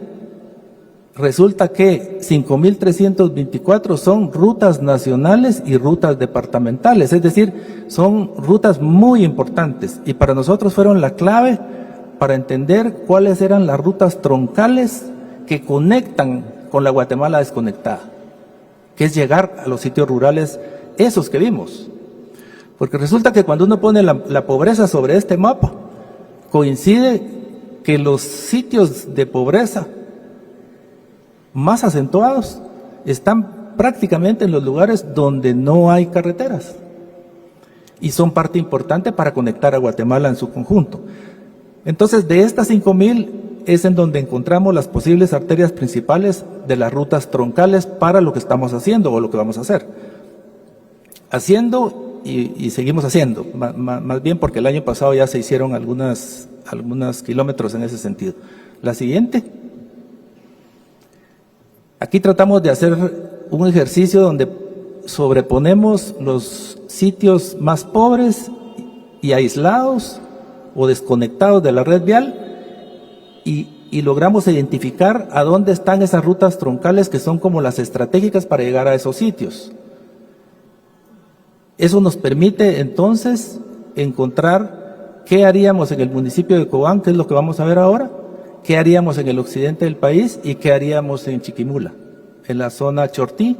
resulta que 5.324 son rutas nacionales y rutas departamentales, es decir, son rutas muy importantes y para nosotros fueron la clave para entender cuáles eran las rutas troncales que conectan con la Guatemala desconectada, que es llegar a los sitios rurales, esos que vimos. Porque resulta que cuando uno pone la pobreza sobre este mapa, coincide que los sitios de pobreza más acentuados están prácticamente en los lugares donde no hay carreteras y son parte importante para conectar a Guatemala en su conjunto. Entonces, de estas 5.000 es en donde encontramos las posibles arterias principales de las rutas troncales para lo que estamos haciendo o lo que vamos a hacer. Haciendo y seguimos haciendo, más bien porque el año pasado ya se hicieron algunos kilómetros en ese sentido. La siguiente. Aquí tratamos de hacer un ejercicio donde sobreponemos los sitios más pobres y aislados o desconectados de la red vial y logramos identificar a dónde están esas rutas troncales que son como las estratégicas para llegar a esos sitios. Eso nos permite entonces encontrar qué haríamos en el municipio de Cobán, que es lo que vamos a ver ahora, qué haríamos en el occidente del país y qué haríamos en Chiquimula, en la zona Chortí,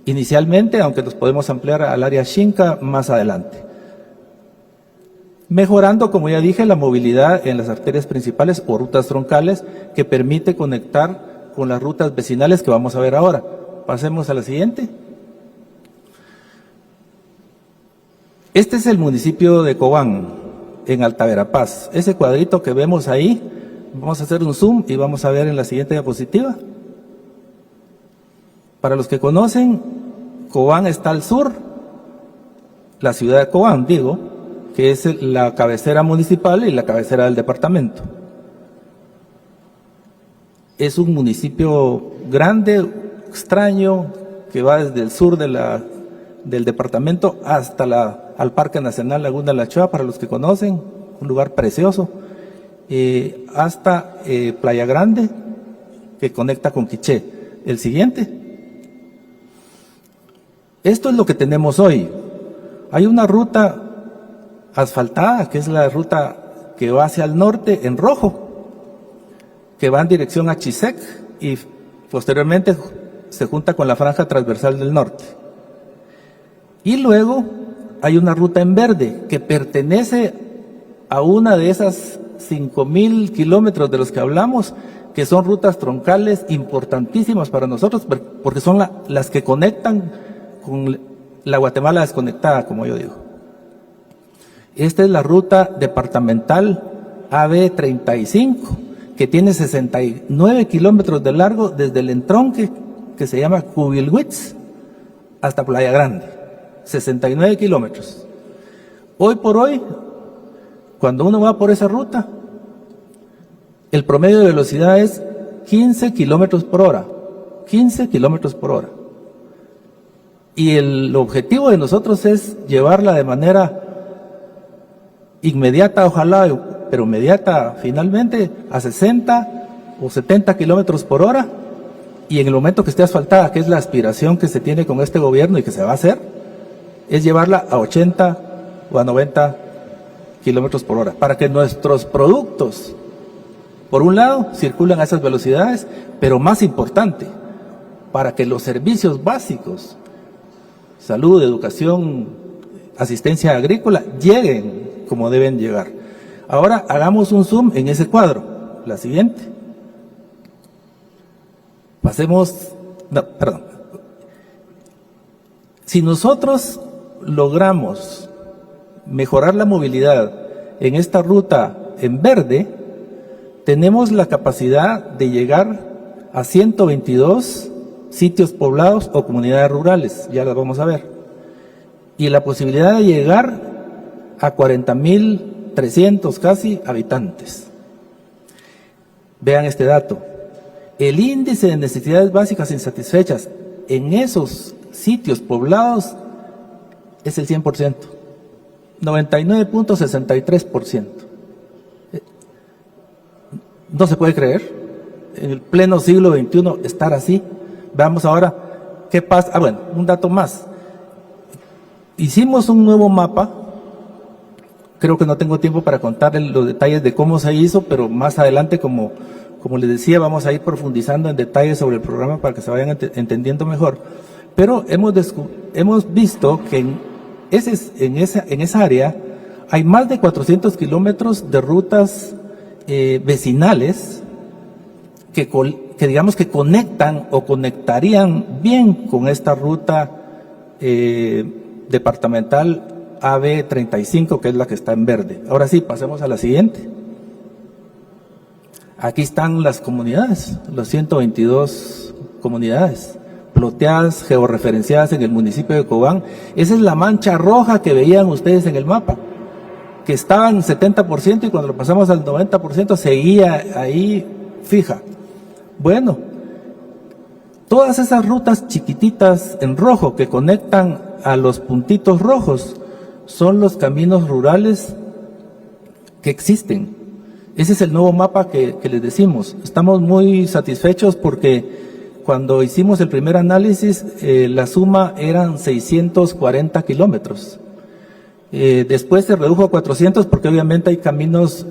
inicialmente, aunque nos podemos ampliar al área Xinca más adelante. Mejorando, como ya dije, la movilidad en las arterias principales o rutas troncales que permite conectar con las rutas vecinales que vamos a ver ahora. Pasemos a la siguiente. Este es el municipio de Cobán, en Alta Verapaz. Ese cuadrito que vemos ahí, vamos a hacer un zoom y vamos a ver en la siguiente diapositiva. Para los que conocen, Cobán está al sur, la ciudad de Cobán, digo, que es la cabecera municipal y la cabecera del departamento. Es un municipio grande, extraño, que va desde el sur del departamento hasta al Parque Nacional Laguna de la Choa, para los que conocen, un lugar precioso, hasta Playa Grande, que conecta con Quiché. El siguiente. Esto es lo que tenemos hoy. Hay una ruta asfaltada, que es la ruta que va hacia el norte en rojo, que va en dirección a Chisec y posteriormente se junta con la franja transversal del norte. Y luego hay una ruta en verde que pertenece a una de esas 5,000 kilómetros de los que hablamos, que son rutas troncales importantísimas para nosotros, porque son las que conectan con la Guatemala desconectada, como yo digo. Esta es la ruta departamental AB35, que tiene 69 kilómetros de largo desde el entronque que se llama Cubilhuitz hasta Playa Grande, 69 kilómetros. Hoy por hoy, cuando uno va por esa ruta, el promedio de velocidad es 15 kilómetros por hora, 15 kilómetros por hora. Y el objetivo de nosotros es llevarla de manera inmediata, ojalá, pero inmediata finalmente, a 60 o 70 kilómetros por hora, y en el momento que esté asfaltada, que es la aspiración que se tiene con este gobierno y que se va a hacer, es llevarla a 80 o a 90 kilómetros por hora, para que nuestros productos, por un lado, circulen a esas velocidades, pero más importante, para que los servicios básicos, salud, educación, asistencia agrícola, lleguen como deben llegar. Ahora hagamos un zoom en ese cuadro. La siguiente. Si nosotros logramos mejorar la movilidad en esta ruta en verde, tenemos la capacidad de llegar a 122 sitios poblados o comunidades rurales, ya las vamos a ver, y la posibilidad de llegar a 40.300 casi habitantes. Vean este dato. El índice de necesidades básicas insatisfechas en esos sitios poblados es el 100%, 99.63%. No se puede creer, en el pleno siglo XXI estar así. Veamos ahora qué pasa. Bueno, un dato más. Hicimos un nuevo mapa. Creo que no tengo tiempo para contarles los detalles de cómo se hizo, pero más adelante, como les decía, vamos a ir profundizando en detalles sobre el programa para que se vayan entendiendo mejor. Pero hemos visto que en esa área hay más de 400 kilómetros de rutas vecinales que digamos que conectan o conectarían bien con esta ruta departamental AB35, que es la que está en verde. Ahora sí, pasemos a la siguiente. Aquí están las comunidades, las 122 comunidades, ploteadas, georreferenciadas en el municipio de Cobán. Esa es la mancha roja que veían ustedes en el mapa, que estaba en 70% y cuando lo pasamos al 90% seguía ahí fija. Bueno, todas esas rutas chiquititas en rojo que conectan a los puntitos rojos son los caminos rurales que existen. Ese es el nuevo mapa que les decimos. Estamos muy satisfechos porque cuando hicimos el primer análisis, la suma eran 640 kilómetros. Después se redujo a 400 porque obviamente hay caminos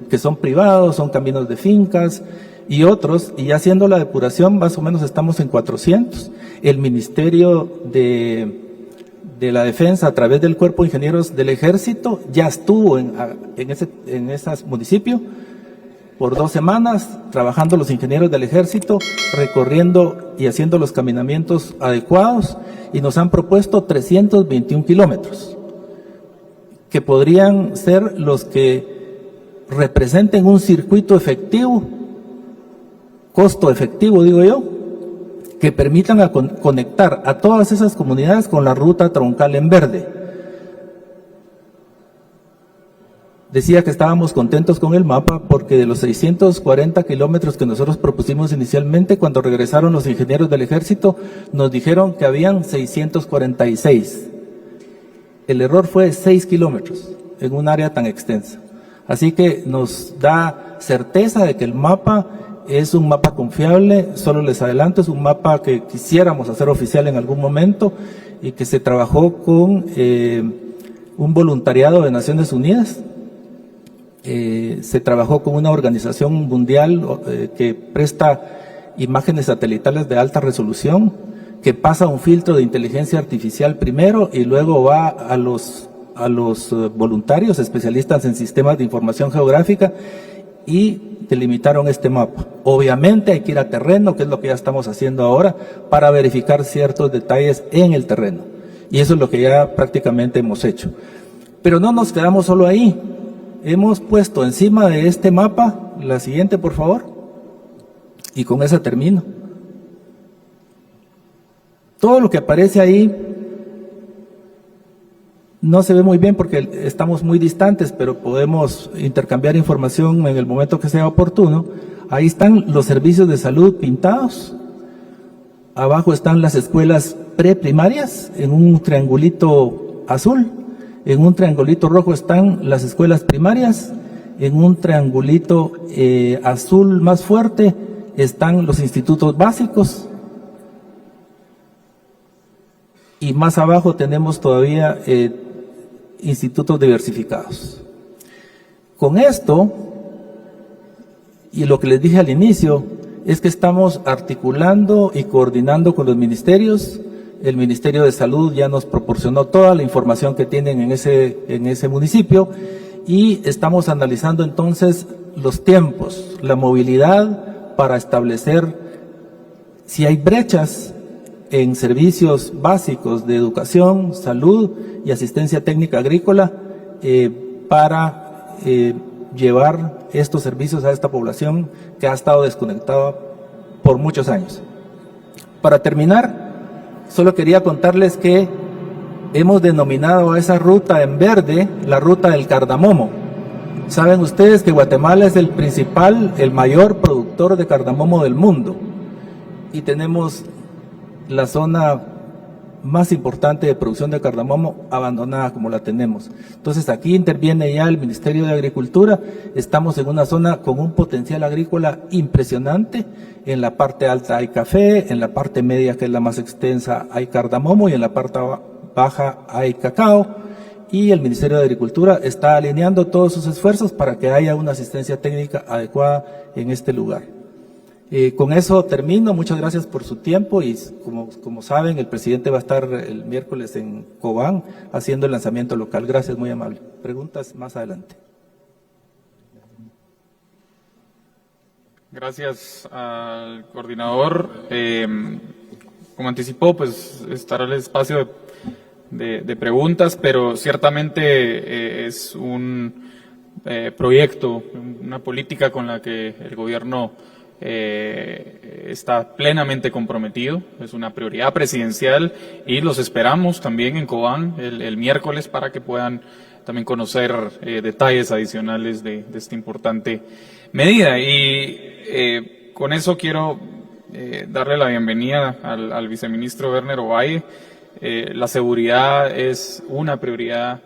que son privados, son caminos de fincas y otros, y ya haciendo la depuración más o menos estamos en 400. El Ministerio de la Defensa, a través del Cuerpo de Ingenieros del Ejército, ya estuvo en ese municipio por 2 semanas, trabajando los ingenieros del Ejército, recorriendo y haciendo los caminamientos adecuados, y nos han propuesto 321 kilómetros, que podrían ser los que representen un circuito efectivo, costo efectivo, digo yo, que permitan conectar a todas esas comunidades con la ruta troncal en verde. Decía que estábamos contentos con el mapa porque de los 640 kilómetros que nosotros propusimos inicialmente, cuando regresaron los ingenieros del Ejército, nos dijeron que habían 646. El error fue 6 kilómetros en un área tan extensa. Así que nos da certeza de que el mapa es un mapa confiable. Solo les adelanto, es un mapa que quisiéramos hacer oficial en algún momento y que se trabajó con un voluntariado de Naciones Unidas. Se trabajó con una organización mundial que presta imágenes satelitales de alta resolución, que pasa un filtro de inteligencia artificial primero y luego va a los voluntarios especialistas en sistemas de información geográfica y delimitaron este mapa. Obviamente hay que ir a terreno, que es lo que ya estamos haciendo ahora, para verificar ciertos detalles en el terreno. Y eso es lo que ya prácticamente hemos hecho. Pero no nos quedamos solo ahí. Hemos puesto encima de este mapa, la siguiente por favor, y con esa termino. Todo lo que aparece ahí no se ve muy bien porque estamos muy distantes, pero podemos intercambiar información en el momento que sea oportuno. Ahí están los servicios de salud pintados. Abajo están las escuelas preprimarias en un triangulito azul. En un triangulito rojo están las escuelas primarias. En un triangulito azul más fuerte están los institutos básicos. Y más abajo tenemos todavía institutos diversificados. Con esto, y lo que les dije al inicio, es que estamos articulando y coordinando con los ministerios. El Ministerio de Salud ya nos proporcionó toda la información que tienen en ese municipio y estamos analizando entonces los tiempos, la movilidad para establecer si hay brechas en servicios básicos de educación, salud y asistencia técnica agrícola para llevar estos servicios a esta población que ha estado desconectada por muchos años. Para terminar, solo quería contarles que hemos denominado a esa ruta en verde la ruta del cardamomo. Saben ustedes que Guatemala es el mayor productor de cardamomo del mundo y tenemos la zona más importante de producción de cardamomo abandonada como la tenemos. Entonces aquí interviene ya el Ministerio de Agricultura. Estamos en una zona con un potencial agrícola impresionante. En la parte alta hay café, en la parte media, que es la más extensa, hay cardamomo y en la parte baja hay cacao. Y el Ministerio de Agricultura está alineando todos sus esfuerzos para que haya una asistencia técnica adecuada en este lugar. Con eso termino. Muchas gracias por su tiempo y como saben, el presidente va a estar el miércoles en Cobán haciendo el lanzamiento local. Gracias, muy amable. Preguntas más adelante. Gracias al coordinador. Como anticipó, pues estará el espacio de preguntas, pero ciertamente es un proyecto, una política con la que el gobierno está plenamente comprometido. Es una prioridad presidencial y los esperamos también en Cobán el miércoles para que puedan también conocer detalles adicionales de esta importante medida. Y con eso quiero darle la bienvenida al viceministro Werner Ovalle. La seguridad es una prioridad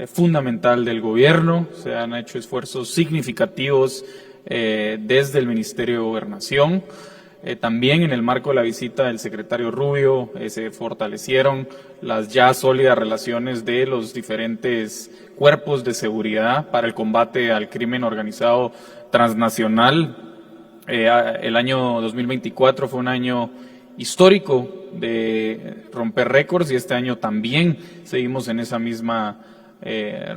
fundamental del gobierno. Se han hecho esfuerzos significativos desde el Ministerio de Gobernación. También en el marco de la visita del secretario Rubio se fortalecieron las ya sólidas relaciones de los diferentes cuerpos de seguridad para el combate al crimen organizado transnacional. El año 2024 fue un año histórico de romper récords y este año también seguimos en esa misma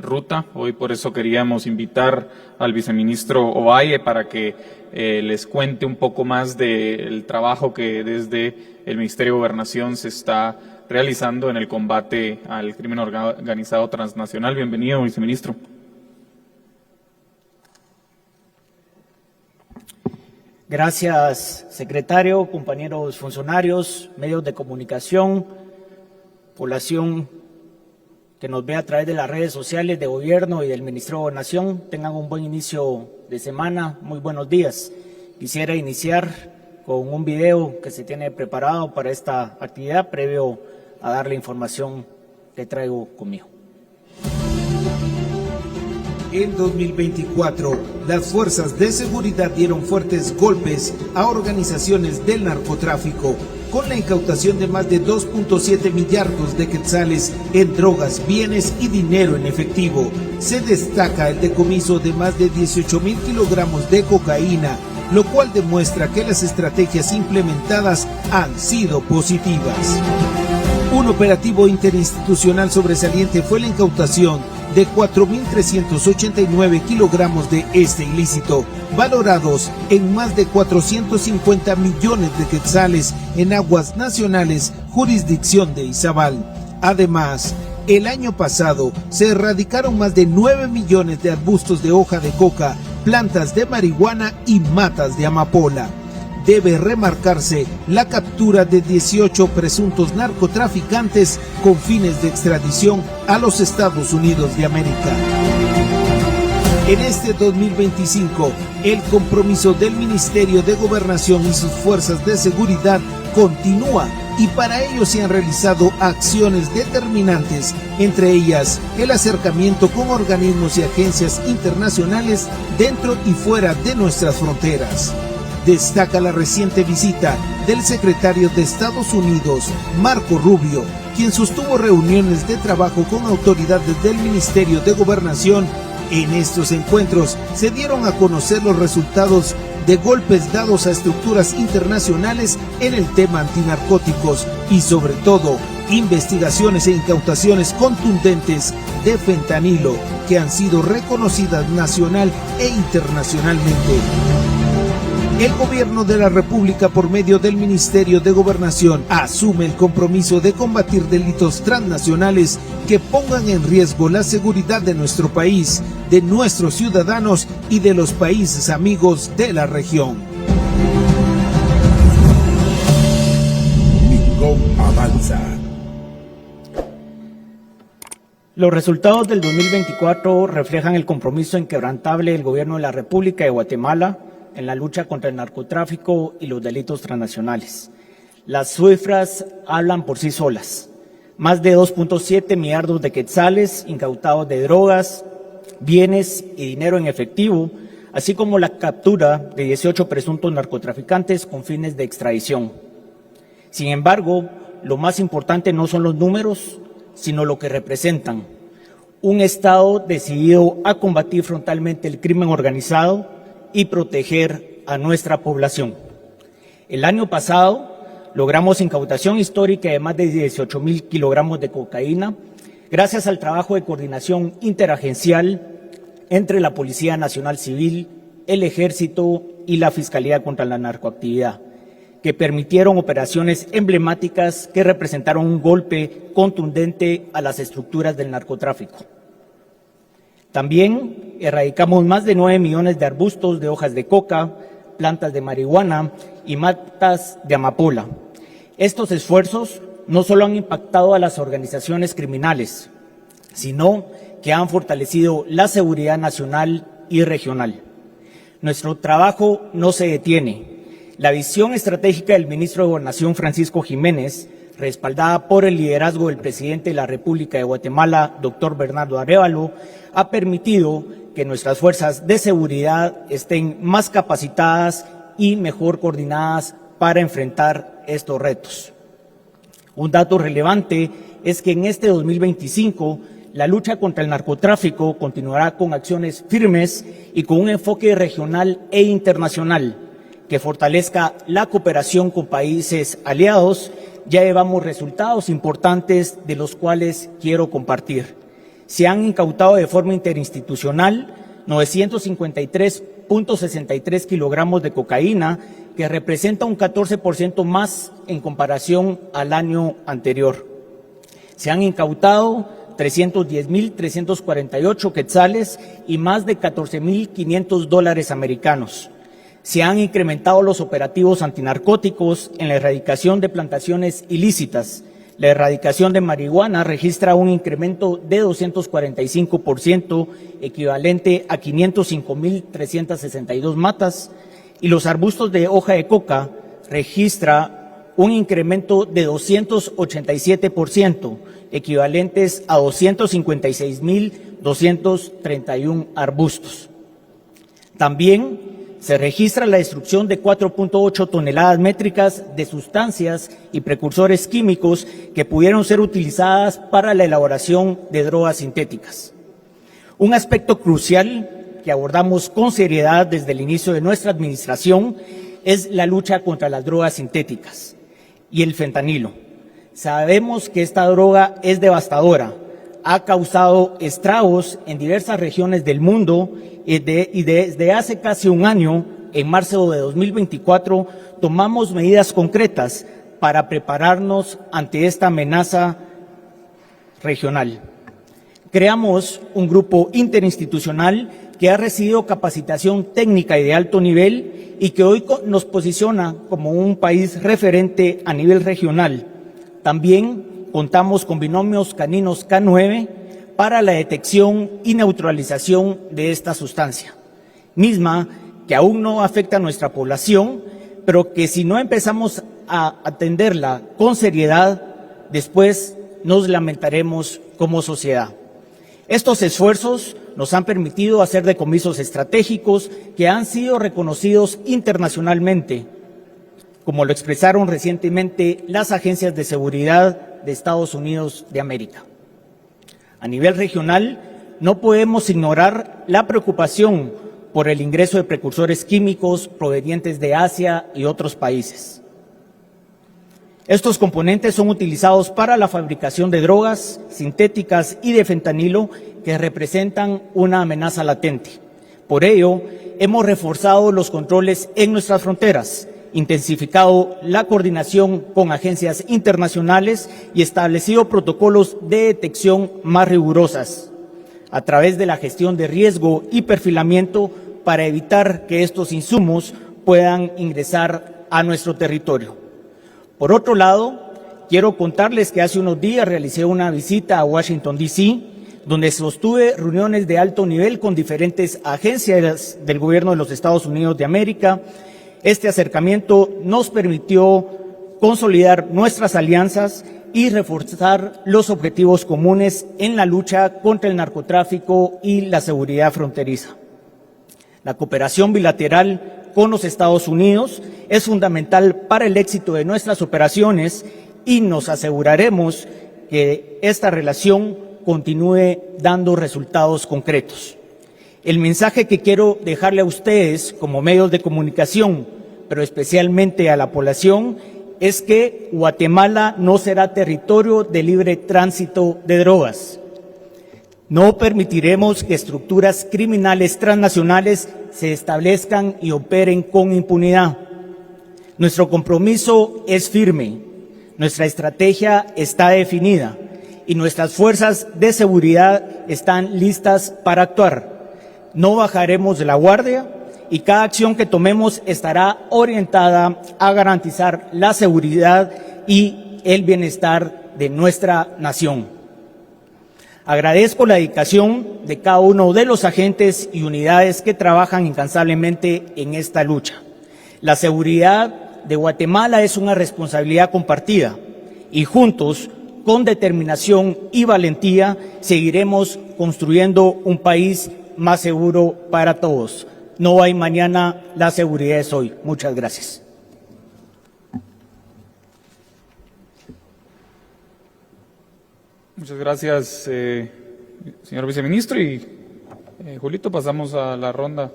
ruta. Hoy por eso queríamos invitar al viceministro Ovalle para que les cuente un poco más del trabajo que desde el Ministerio de Gobernación se está realizando en el combate al crimen organizado transnacional. Bienvenido, viceministro. Gracias, secretario, compañeros funcionarios, medios de comunicación, población que nos ve a través de las redes sociales de gobierno y del Ministerio de Gobernación. Tengan un buen inicio de semana, muy buenos días. Quisiera iniciar con un video que se tiene preparado para esta actividad, previo a dar la información que traigo conmigo. En 2024, las fuerzas de seguridad dieron fuertes golpes a organizaciones del narcotráfico, con la incautación de más de 2.7 millardos de quetzales en drogas, bienes y dinero en efectivo. Se destaca el decomiso de más de 18.000 kilogramos de cocaína, lo cual demuestra que las estrategias implementadas han sido positivas. Un operativo interinstitucional sobresaliente fue la incautación de 4.389 kilogramos de este ilícito, valorados en más de 450 millones de quetzales en aguas nacionales, jurisdicción de Izabal. Además, el año pasado se erradicaron más de 9 millones de arbustos de hoja de coca, plantas de marihuana y matas de amapola. Debe remarcarse la captura de 18 presuntos narcotraficantes con fines de extradición a los Estados Unidos de América. En este 2025, el compromiso del Ministerio de Gobernación y sus fuerzas de seguridad continúa y para ello se han realizado acciones determinantes, entre ellas el acercamiento con organismos y agencias internacionales dentro y fuera de nuestras fronteras. Destaca la reciente visita del secretario de Estados Unidos, Marco Rubio, quien sostuvo reuniones de trabajo con autoridades del Ministerio de Gobernación. En estos encuentros se dieron a conocer los resultados de golpes dados a estructuras internacionales en el tema antinarcóticos y sobre todo investigaciones e incautaciones contundentes de fentanilo que han sido reconocidas nacional e internacionalmente. El gobierno de la República, por medio del Ministerio de Gobernación, asume el compromiso de combatir delitos transnacionales que pongan en riesgo la seguridad de nuestro país, de nuestros ciudadanos y de los países amigos de la región. Mingó avanza. Los resultados del 2024 reflejan el compromiso inquebrantable del gobierno de la República de Guatemala en la lucha contra el narcotráfico y los delitos transnacionales. Las cifras hablan por sí solas. Más de 2.7 millardos de quetzales incautados de drogas, bienes y dinero en efectivo, así como la captura de 18 presuntos narcotraficantes con fines de extradición. Sin embargo, lo más importante no son los números, sino lo que representan. Un Estado decidido a combatir frontalmente el crimen organizado y proteger a nuestra población. El año pasado logramos incautación histórica de más de 18.000 kilogramos de cocaína, gracias al trabajo de coordinación interagencial entre la Policía Nacional Civil, el Ejército y la Fiscalía contra la Narcoactividad, que permitieron operaciones emblemáticas que representaron un golpe contundente a las estructuras del narcotráfico. También erradicamos más de 9 millones de arbustos de hojas de coca, plantas de marihuana y matas de amapola. Estos esfuerzos no solo han impactado a las organizaciones criminales, sino que han fortalecido la seguridad nacional y regional. Nuestro trabajo no se detiene. La visión estratégica del ministro de Gobernación, Francisco Jiménez, respaldada por el liderazgo del presidente de la República de Guatemala, doctor Bernardo Arévalo, ha permitido que nuestras fuerzas de seguridad estén más capacitadas y mejor coordinadas para enfrentar estos retos. Un dato relevante es que en este 2025 la lucha contra el narcotráfico continuará con acciones firmes y con un enfoque regional e internacional que fortalezca la cooperación con países aliados. Ya llevamos resultados importantes de los cuales quiero compartir. Se han incautado de forma interinstitucional 953.63 kilogramos de cocaína, que representa un 14% más en comparación al año anterior. Se han incautado 310.348 quetzales y más de 14.500 dólares americanos. Se han incrementado los operativos antinarcóticos en la erradicación de plantaciones ilícitas. La erradicación de marihuana registra un incremento de 245%, equivalente a 505.362 matas, y los arbustos de hoja de coca registra un incremento de 287%, equivalentes a 256.231 arbustos. También se registra la destrucción de 4.8 toneladas métricas de sustancias y precursores químicos que pudieron ser utilizadas para la elaboración de drogas sintéticas. Un aspecto crucial que abordamos con seriedad desde el inicio de nuestra administración es la lucha contra las drogas sintéticas y el fentanilo. Sabemos que esta droga es devastadora, ha causado estragos en diversas regiones del mundo y desde hace casi un año, en marzo de 2024, tomamos medidas concretas para prepararnos ante esta amenaza regional. Creamos un grupo interinstitucional que ha recibido capacitación técnica y de alto nivel y que hoy nos posiciona como un país referente a nivel regional. También contamos con binomios caninos K9 para la detección y neutralización de esta sustancia, misma que aún no afecta a nuestra población, pero que si no empezamos a atenderla con seriedad, después nos lamentaremos como sociedad. Estos esfuerzos nos han permitido hacer decomisos estratégicos que han sido reconocidos internacionalmente, como lo expresaron recientemente las agencias de seguridad de Estados Unidos de América. A nivel regional, no podemos ignorar la preocupación por el ingreso de precursores químicos provenientes de Asia y otros países. Estos componentes son utilizados para la fabricación de drogas sintéticas y de fentanilo que representan una amenaza latente. Por ello, hemos reforzado los controles en nuestras fronteras, intensificado la coordinación con agencias internacionales y establecido protocolos de detección más rigurosas a través de la gestión de riesgo y perfilamiento para evitar que estos insumos puedan ingresar a nuestro territorio. Por otro lado, quiero contarles que hace unos días realicé una visita a Washington, D.C., donde sostuve reuniones de alto nivel con diferentes agencias del gobierno de los Estados Unidos de América. Este acercamiento nos permitió consolidar nuestras alianzas y reforzar los objetivos comunes en la lucha contra el narcotráfico y la seguridad fronteriza. La cooperación bilateral con los Estados Unidos es fundamental para el éxito de nuestras operaciones y nos aseguraremos que esta relación continúe dando resultados concretos. El mensaje que quiero dejarle a ustedes como medios de comunicación, pero especialmente a la población, es que Guatemala no será territorio de libre tránsito de drogas. No permitiremos que estructuras criminales transnacionales se establezcan y operen con impunidad. Nuestro compromiso es firme, nuestra estrategia está definida y nuestras fuerzas de seguridad están listas para actuar. No bajaremos de la guardia y cada acción que tomemos estará orientada a garantizar la seguridad y el bienestar de nuestra nación. Agradezco la dedicación de cada uno de los agentes y unidades que trabajan incansablemente en esta lucha. La seguridad de Guatemala es una responsabilidad compartida y juntos, con determinación y valentía, seguiremos construyendo un país más seguro para todos. No hay mañana, la seguridad es hoy. Muchas gracias. Muchas gracias, señor viceministro. Y Julito, pasamos a la ronda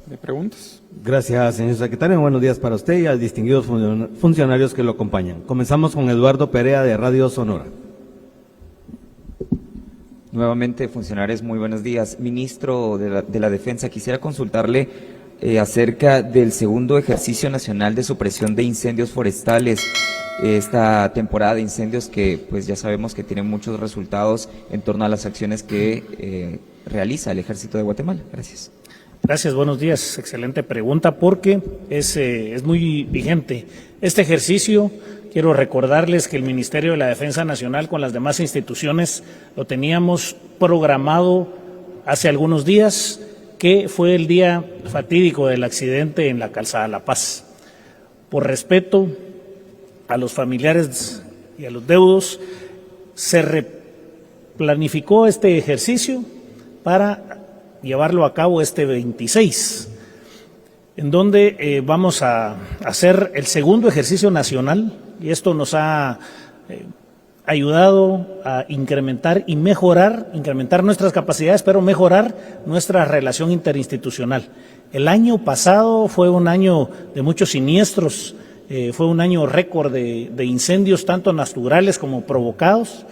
de preguntas. Gracias, señor secretario. Buenos días para usted y a los distinguidos funcionarios que lo acompañan. Comenzamos con Eduardo Perea de Radio Sonora. Nuevamente, funcionarios, muy buenos días. Ministro de la Defensa, quisiera consultarle acerca del segundo ejercicio nacional de supresión de incendios forestales. Esta temporada de incendios que pues ya sabemos que tiene muchos resultados en torno a las acciones que realiza el Ejército de Guatemala. Gracias. Gracias, buenos días. Excelente pregunta porque es muy vigente. Este ejercicio, quiero recordarles que el Ministerio de la Defensa Nacional con las demás instituciones lo teníamos programado hace algunos días, que fue el día fatídico del accidente en la Calzada La Paz. Por respeto a los familiares y a los deudos, se replanificó este ejercicio para llevarlo a cabo este 26, en donde vamos a hacer el segundo ejercicio nacional, y esto nos ha ayudado a incrementar nuestras capacidades, pero mejorar nuestra relación interinstitucional. El año pasado fue un año de muchos siniestros, fue un año récord de incendios, tanto naturales como provocados.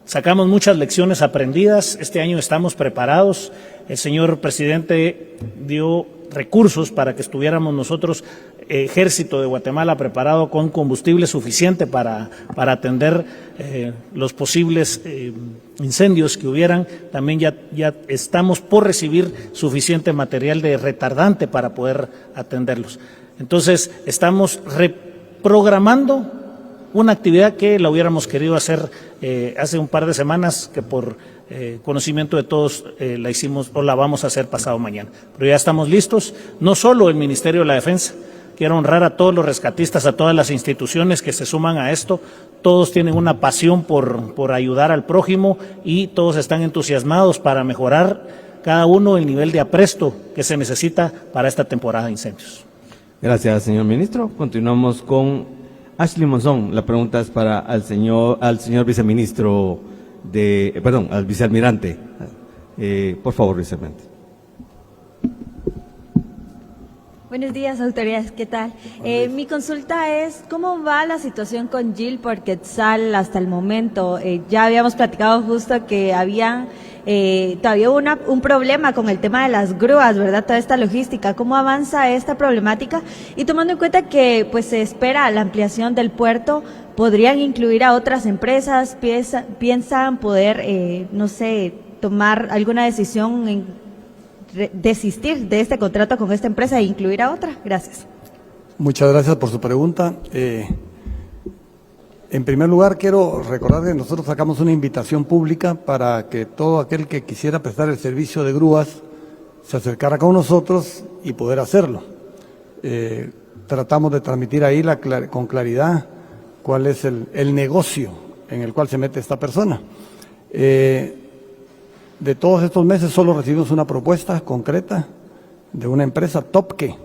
Sacamos muchas lecciones aprendidas, este año estamos preparados. El señor presidente dio recursos para que estuviéramos nosotros, Ejército de Guatemala, preparado con combustible suficiente para atender los posibles incendios que hubieran. También ya estamos por recibir suficiente material de retardante para poder atenderlos. Entonces, estamos reprogramando una actividad que la hubiéramos querido hacer hace un par de semanas, que por conocimiento de todos la hicimos o la vamos a hacer pasado mañana. Pero ya estamos listos, no solo el Ministerio de la Defensa. Quiero honrar a todos los rescatistas, a todas las instituciones que se suman a esto. Todos tienen una pasión por ayudar al prójimo y todos están entusiasmados para mejorar cada uno el nivel de apresto que se necesita para esta temporada de incendios. Gracias, señor ministro. Continuamos con Ashley Monzón. La pregunta es para al señor viceministro al vicealmirante. Por favor, vicealmirante. Buenos días, autoridades, ¿qué tal? Mi consulta es, ¿cómo va la situación con GIL por Quetzal hasta el momento? Ya habíamos platicado justo que todavía hubo un problema con el tema de las grúas, ¿verdad? Toda esta logística. ¿Cómo avanza esta problemática? Y tomando en cuenta que pues se espera la ampliación del puerto, ¿podrían incluir a otras empresas? ¿Piensan poder, tomar alguna decisión en desistir de este contrato con esta empresa e incluir a otra? Gracias. Muchas gracias por su pregunta. En primer lugar, quiero recordar que nosotros sacamos una invitación pública para que todo aquel que quisiera prestar el servicio de grúas se acercara con nosotros y poder hacerlo. Tratamos de transmitir ahí con claridad cuál es el negocio en el cual se mete esta persona. De todos estos meses solo recibimos una propuesta concreta de una empresa, Topke,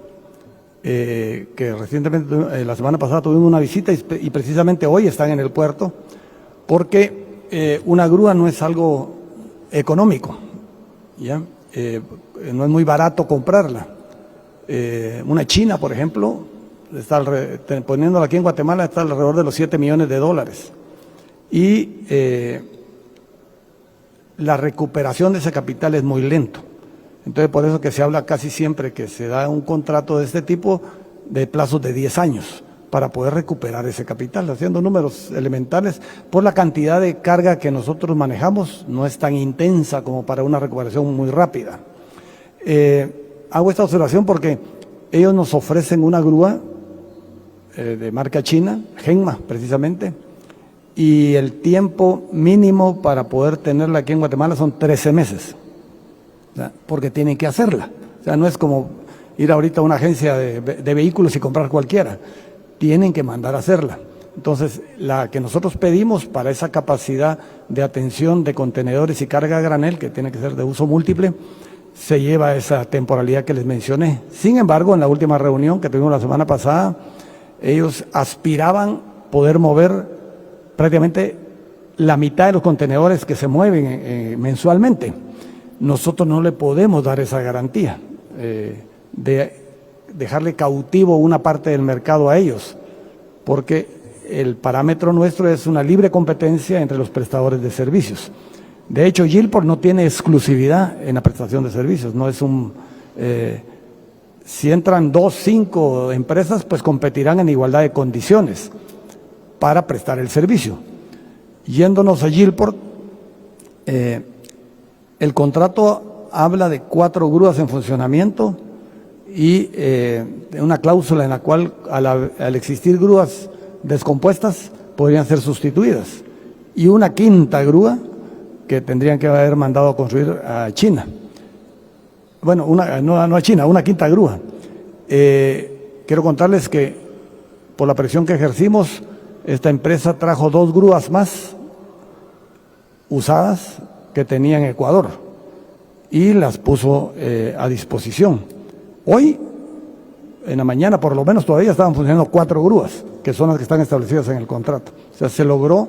que recientemente, la semana pasada tuvimos una visita y precisamente hoy están en el puerto, porque una grúa no es algo económico, ¿ya? No es muy barato comprarla. Una china, por ejemplo, poniéndola aquí en Guatemala, está alrededor de los $7 millones. Y la recuperación de ese capital es muy lento. Entonces, por eso que se habla casi siempre que se da un contrato de este tipo de plazos de 10 años para poder recuperar ese capital, haciendo números elementales. Por la cantidad de carga que nosotros manejamos, no es tan intensa como para una recuperación muy rápida. Hago esta observación porque ellos nos ofrecen una grúa de marca china, Genma precisamente, y el tiempo mínimo para poder tenerla aquí en Guatemala son 13 meses, ¿ya? Porque tienen que hacerla. O sea, no es como ir ahorita a una agencia de vehículos y comprar cualquiera, tienen que mandar a hacerla. Entonces, la que nosotros pedimos para esa capacidad de atención de contenedores y carga a granel, que tiene que ser de uso múltiple, se lleva esa temporalidad que les mencioné. Sin embargo, en la última reunión que tuvimos la semana pasada, ellos aspiraban poder mover prácticamente la mitad de los contenedores que se mueven mensualmente. Nosotros no le podemos dar esa garantía de dejarle cautivo una parte del mercado a ellos, porque el parámetro nuestro es una libre competencia entre los prestadores de servicios. De hecho, Gilport no tiene exclusividad en la prestación de servicios, no es un... si entran 2, 5 empresas, pues competirán en igualdad de condiciones para prestar el servicio. Yéndonos a Gilport, el contrato habla de 4 grúas en funcionamiento y una cláusula en la cual al existir grúas descompuestas podrían ser sustituidas, y una quinta grúa que tendrían que haber mandado a construir a China. Bueno, no a China, una quinta grúa. Quiero contarles que por la presión que ejercimos, esta empresa trajo 2 grúas más usadas que tenía en Ecuador y las puso a disposición. Hoy, en la mañana por lo menos, todavía estaban funcionando 4 grúas, que son las que están establecidas en el contrato. O sea, se logró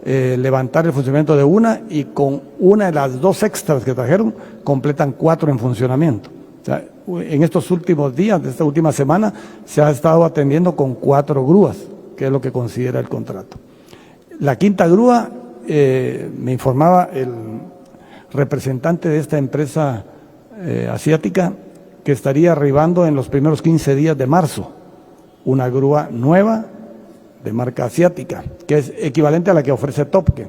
levantar el funcionamiento de una, y con una de las 2 extras que trajeron, completan 4 en funcionamiento. O sea, en estos últimos días, de esta última semana, se ha estado atendiendo con 4 grúas, que es lo que considera el contrato. La quinta grúa, me informaba el representante de esta empresa asiática, que estaría arribando en los primeros 15 días de marzo, una grúa nueva de marca asiática, que es equivalente a la que ofrece Topke,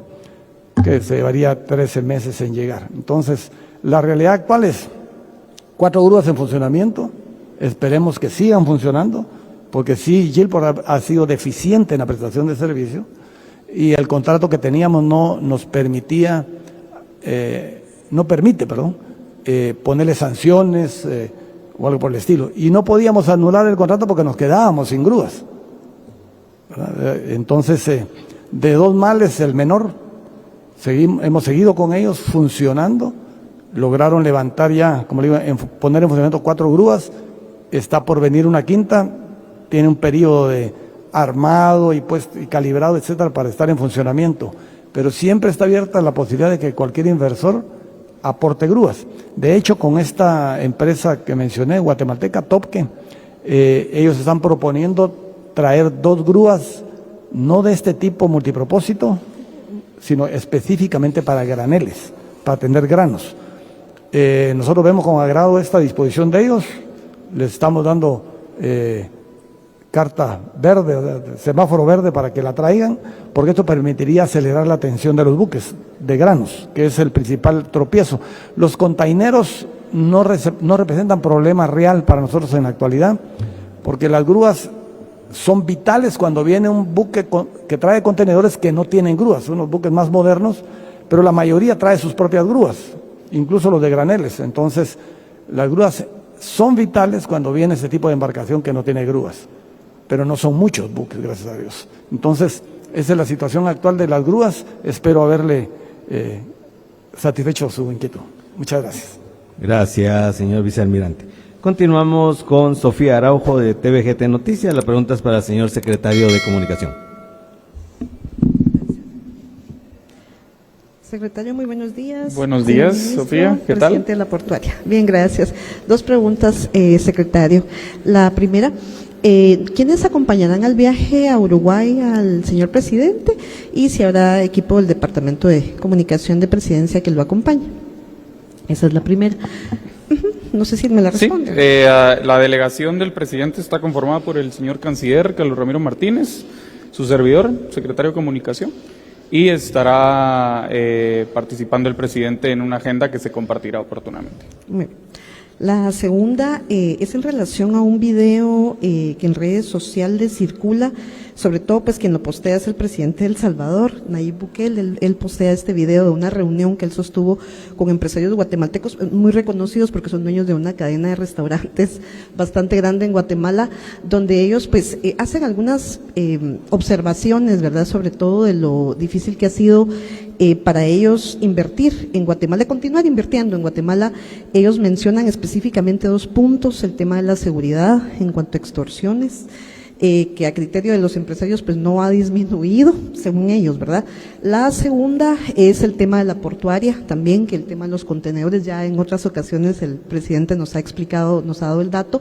que se llevaría 13 meses en llegar. Entonces, la realidad actual es 4 grúas en funcionamiento, esperemos que sigan funcionando, porque sí, Gilport ha sido deficiente en la prestación de servicio, y el contrato que teníamos no nos permitía, ponerle sanciones o algo por el estilo, y no podíamos anular el contrato porque nos quedábamos sin grúas. Entonces, de 2 males el menor, hemos seguido con ellos funcionando, lograron levantar ya, como le digo, poner en funcionamiento 4 grúas, está por venir una quinta, tiene un periodo de armado y calibrado, etcétera, para estar en funcionamiento, pero siempre está abierta la posibilidad de que cualquier inversor aporte grúas. De hecho, con esta empresa que mencioné, guatemalteca, Topke, ellos están proponiendo traer 2 grúas, no de este tipo multipropósito, sino específicamente para graneles, para atender granos. Nosotros vemos con agrado esta disposición de ellos, les estamos dando carta verde, semáforo verde para que la traigan, porque esto permitiría acelerar la atención de los buques de granos, que es el principal tropiezo. Los containeros no representan problema real para nosotros en la actualidad, porque las grúas son vitales cuando viene un buque que trae contenedores que no tienen grúas, son los buques más modernos, pero la mayoría trae sus propias grúas, incluso los de graneles. Entonces, las grúas son vitales cuando viene ese tipo de embarcación que no tiene grúas, pero no son muchos buques, gracias a Dios. Entonces, esa es la situación actual de las grúas. Espero haberle satisfecho su inquietud. Muchas gracias. Gracias, señor vicealmirante. Continuamos con Sofía Araujo de TVGT Noticias. La pregunta es para el señor secretario de Comunicación. Secretario, muy buenos días. Buenos días, Ministro, Sofía. ¿Qué tal? Presidente de la Portuaria. Bien, gracias. 2 preguntas, secretario. La primera, ¿quiénes acompañarán al viaje a Uruguay al señor presidente? Y si habrá equipo del Departamento de Comunicación de Presidencia que lo acompañe. Esa es la primera. No sé si me la responde. Sí, la delegación del presidente está conformada por el señor canciller Carlos Ramiro Martínez, su servidor, secretario de Comunicación, y estará participando el presidente en una agenda que se compartirá oportunamente. Muy bien. La segunda es en relación a un video que en redes sociales circula, sobre todo pues quien lo postea es el presidente de El Salvador, Nayib Bukele. Él postea este video de una reunión que él sostuvo con empresarios guatemaltecos muy reconocidos porque son dueños de una cadena de restaurantes bastante grande en Guatemala, donde ellos pues hacen algunas observaciones, ¿verdad?, sobre todo de lo difícil que ha sido para ellos invertir en Guatemala, continuar invirtiendo en Guatemala. Ellos mencionan específicamente 2 puntos: el tema de la seguridad en cuanto a extorsiones, que a criterio de los empresarios pues no ha disminuido, según ellos, ¿verdad? La segunda es el tema de la portuaria, también que el tema de los contenedores, ya en otras ocasiones el presidente nos ha explicado, nos ha dado el dato.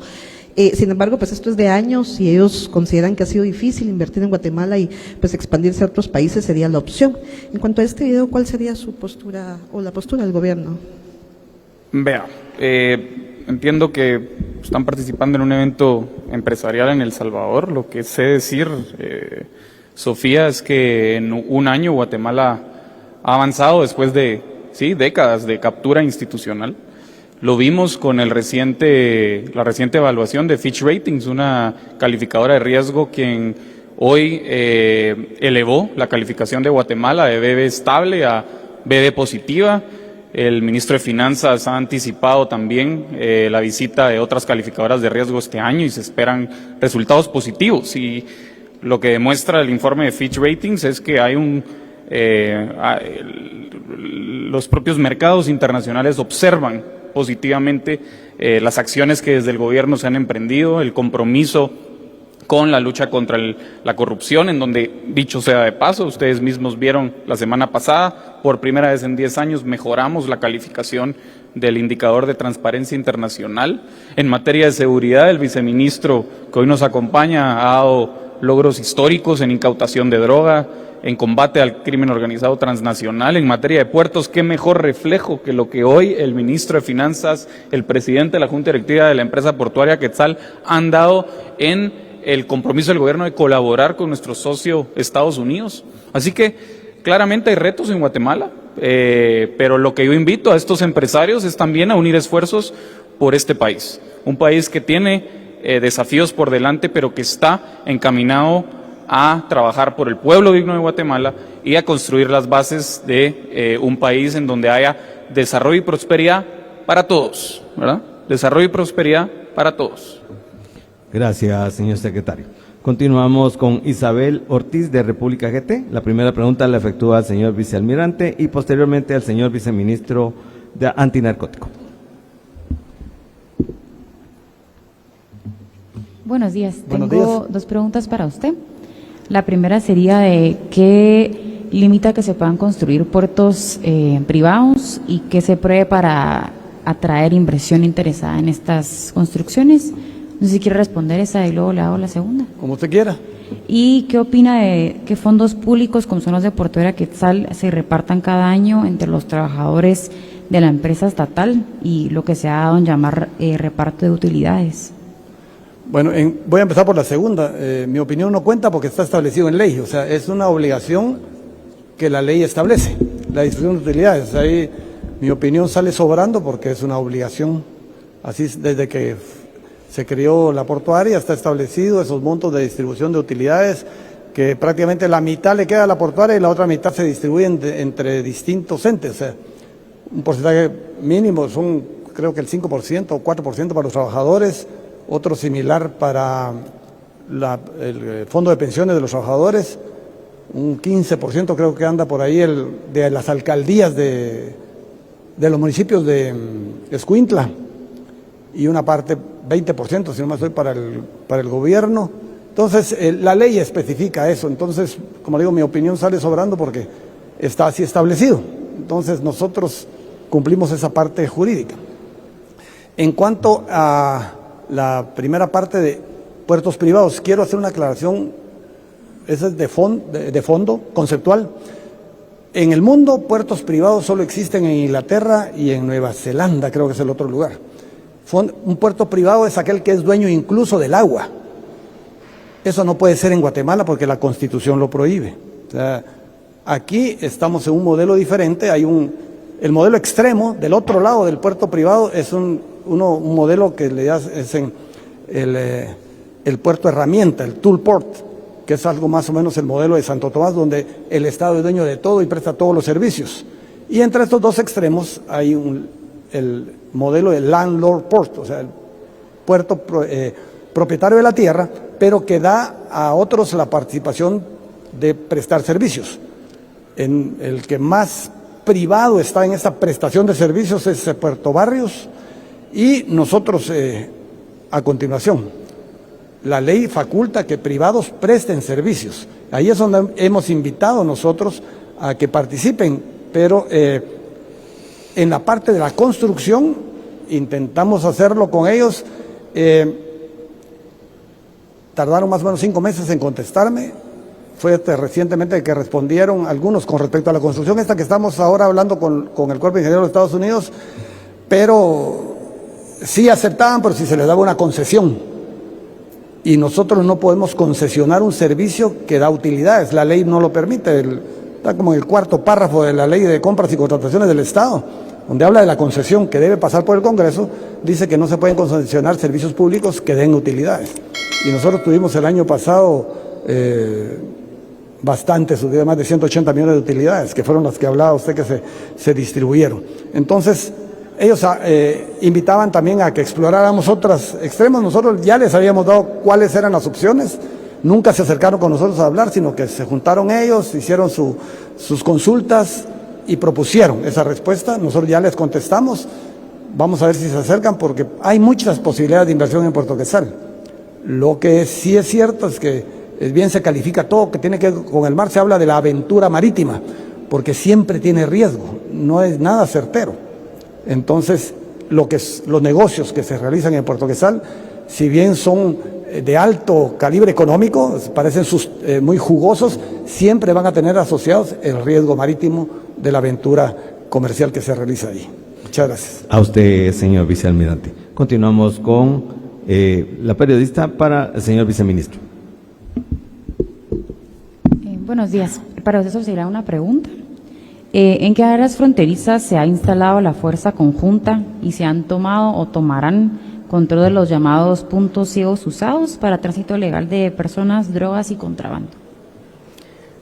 Sin embargo, pues esto es de años y ellos consideran que ha sido difícil invertir en Guatemala y pues expandirse a otros países sería la opción. En cuanto a este video, ¿cuál sería su postura o la postura del gobierno? Vea, entiendo que están participando en un evento empresarial en El Salvador. Lo que sé decir, Sofía, es que en un año Guatemala ha avanzado después de décadas de captura institucional. Lo vimos con la reciente evaluación de Fitch Ratings, una calificadora de riesgo quien hoy elevó la calificación de Guatemala de BB estable a BB positiva. El ministro de Finanzas ha anticipado también la visita de otras calificadoras de riesgo este año y se esperan resultados positivos. Y lo que demuestra el informe de Fitch Ratings es que hay los propios mercados internacionales observan positivamente las acciones que desde el gobierno se han emprendido, el compromiso con la lucha contra la corrupción, en donde, dicho sea de paso, ustedes mismos vieron la semana pasada, por primera vez en 10 años mejoramos la calificación del indicador de transparencia internacional. En materia de seguridad, el viceministro que hoy nos acompaña ha dado logros históricos en incautación de droga, en combate al crimen organizado transnacional. En materia de puertos, qué mejor reflejo que lo que hoy el ministro de Finanzas, el presidente de la Junta Directiva de la empresa portuaria Quetzal han dado en el compromiso del gobierno de colaborar con nuestro socio Estados Unidos. Así que claramente hay retos en Guatemala, pero lo que yo invito a estos empresarios es también a unir esfuerzos por este país, un país que tiene desafíos por delante, pero que está encaminado a trabajar por el pueblo digno de Guatemala y a construir las bases de un país en donde haya desarrollo y prosperidad para todos, ¿verdad? Desarrollo y prosperidad para todos. Gracias, señor secretario. Continuamos con Isabel Ortiz de República GT. La primera pregunta la efectúa al señor vicealmirante y posteriormente al señor viceministro de Antinarcótico. Buenos días. Tengo 2 preguntas para usted. La primera sería de qué limita que se puedan construir puertos privados y qué se prevé para atraer inversión interesada en estas construcciones. No sé si quiere responder esa y luego le hago la segunda. Como usted quiera. ¿Y qué opina de que fondos públicos como son los de Portuaria Quetzal se repartan cada año entre los trabajadores de la empresa estatal y lo que se ha dado en llamar reparto de utilidades? Bueno, voy a empezar por la segunda. Mi opinión no cuenta porque está establecido en ley. O sea, es una obligación que la ley establece, la distribución de utilidades. Ahí mi opinión sale sobrando porque es una obligación. Así desde que se creó la portuaria está establecido esos montos de distribución de utilidades que prácticamente la mitad le queda a la portuaria y la otra mitad se distribuye entre distintos entes. O sea, un porcentaje mínimo son creo que el 5% o 4% para los trabajadores, otro similar para el fondo de pensiones de los trabajadores, un 15% creo que anda por ahí de las alcaldías de los municipios de Escuintla y una parte 20%, si no me estoy, para el gobierno. Entonces, la ley especifica eso. Entonces, como digo, mi opinión sale sobrando porque está así establecido. Entonces, nosotros cumplimos esa parte jurídica. En cuanto a la primera parte de puertos privados, quiero hacer una aclaración, esa es de fondo, conceptual. En el mundo, puertos privados solo existen en Inglaterra y en Nueva Zelanda, creo que es el otro lugar. Un puerto privado es aquel que es dueño incluso del agua. Eso no puede ser en Guatemala porque la Constitución lo prohíbe. O sea, aquí estamos en un modelo diferente. El modelo extremo del otro lado del puerto privado es un un modelo que le es en el puerto herramienta, el tool port, que es algo más o menos el modelo de Santo Tomás, donde el Estado es dueño de todo y presta todos los servicios. Y entre estos dos extremos hay el modelo de landlord port, o sea, el puerto propietario de la tierra, pero que da a otros la participación de prestar servicios. En el que más privado está en esta prestación de servicios es Puerto Barrios, y nosotros a continuación. La ley faculta que privados presten servicios. Ahí es donde hemos invitado nosotros a que participen, pero en la parte de la construcción intentamos hacerlo con ellos. Tardaron más o menos 5 meses en contestarme. Fue recientemente que respondieron algunos con respecto a la construcción esta que estamos ahora hablando con el Cuerpo de Ingenieros de Estados Unidos, pero sí aceptaban, pero si se les daba una concesión. Y nosotros no podemos concesionar un servicio que da utilidades, la ley no lo permite, está como en el 4º párrafo de la Ley de Compras y Contrataciones del Estado, donde habla de la concesión que debe pasar por el Congreso, dice que no se pueden concesionar servicios públicos que den utilidades. Y nosotros tuvimos el año pasado bastante, subida más de 180 millones de utilidades, que fueron las que hablaba usted que se distribuyeron. Entonces, ellos invitaban también a que exploráramos otros extremos. Nosotros ya les habíamos dado cuáles eran las opciones. Nunca se acercaron con nosotros a hablar, sino que se juntaron ellos, hicieron sus consultas y propusieron esa respuesta. Nosotros ya les contestamos. Vamos a ver si se acercan, porque hay muchas posibilidades de inversión en Puerto Quetzal. Lo que sí es cierto es que bien se califica todo que tiene que ver con el mar. Se habla de la aventura marítima, porque siempre tiene riesgo, no es nada certero. Entonces, los negocios que se realizan en Puerto Quetzal, si bien son de alto calibre económico, parecen muy jugosos, siempre van a tener asociados el riesgo marítimo de la aventura comercial que se realiza ahí. Muchas gracias. A usted, señor vicealmirante. Continuamos con la periodista para el señor viceministro. Buenos días. Para usted sería una pregunta. ¿En qué áreas fronterizas se ha instalado la fuerza conjunta y se han tomado o tomarán control de los llamados puntos ciegos usados para tránsito legal de personas, drogas y contrabando?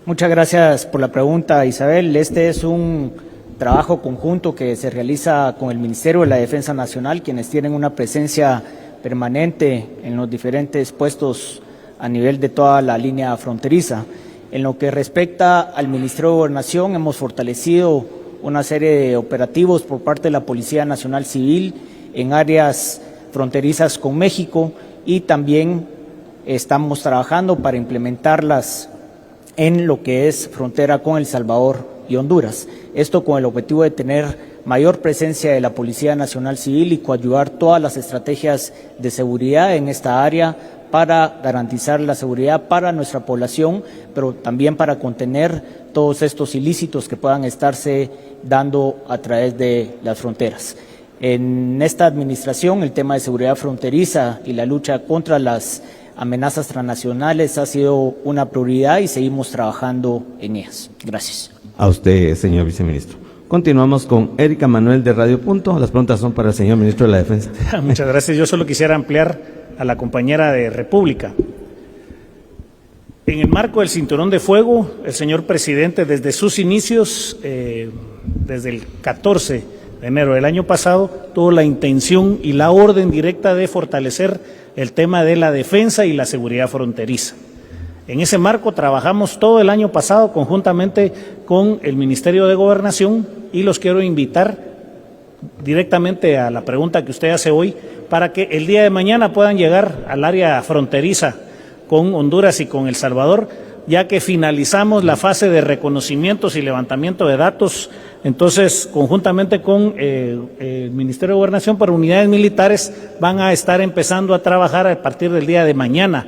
Muchas gracias por la pregunta, Isabel. Este es un trabajo conjunto que se realiza con el Ministerio de la Defensa Nacional, quienes tienen una presencia permanente en los diferentes puestos a nivel de toda la línea fronteriza. En lo que respecta al Ministerio de Gobernación, hemos fortalecido una serie de operativos por parte de la Policía Nacional Civil en áreas fronterizas con México, y también estamos trabajando para implementarlas en lo que es frontera con El Salvador y Honduras. Esto con el objetivo de tener mayor presencia de la Policía Nacional Civil y coadyuvar todas las estrategias de seguridad en esta área para garantizar la seguridad para nuestra población, pero también para contener todos estos ilícitos que puedan estarse dando a través de las fronteras. En esta administración, el tema de seguridad fronteriza y la lucha contra las amenazas transnacionales ha sido una prioridad y seguimos trabajando en ellas. Gracias. A usted, señor viceministro. Continuamos con Erika Manuel de Radio Punto. Las preguntas son para el señor ministro de la Defensa. Muchas gracias. Yo solo quisiera ampliar a la compañera de República. En el marco del Cinturón de Fuego, el señor presidente desde sus inicios, desde el 14 de enero del año pasado, tuvo la intención y la orden directa de fortalecer el tema de la defensa y la seguridad fronteriza. En ese marco trabajamos todo el año pasado conjuntamente con el Ministerio de Gobernación, y los quiero invitar directamente a la pregunta que usted hace hoy, para que el día de mañana puedan llegar al área fronteriza con Honduras y con El Salvador, ya que finalizamos la fase de reconocimientos y levantamiento de datos. Entonces, conjuntamente con el Ministerio de Gobernación, por unidades militares, van a estar empezando a trabajar a partir del día de mañana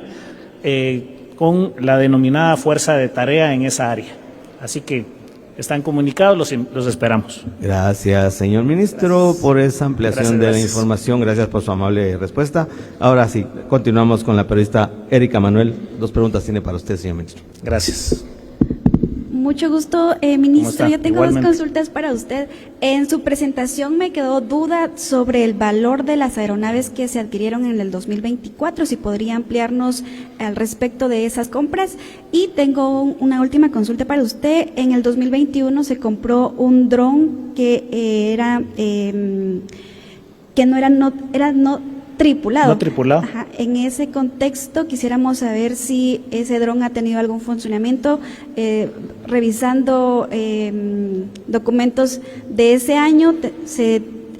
con la denominada fuerza de tarea en esa área. Así que están comunicados, los esperamos. Gracias, señor ministro, por esa ampliación de la información. Gracias por su amable respuesta. Ahora sí, continuamos con la periodista Erika Manuel. 2 preguntas tiene para usted, señor ministro. Gracias. Mucho gusto, ministro. Yo tengo Igualmente. dos consultas para usted. En su presentación me quedó duda sobre el valor de las aeronaves que se adquirieron en el 2024, si podría ampliarnos al respecto de esas compras. Y tengo una última consulta para usted. En el 2021 se compró un dron que era no tripulado. No tripulado. Ajá. En ese contexto quisiéramos saber si ese dron ha tenido algún funcionamiento, revisando documentos de ese año,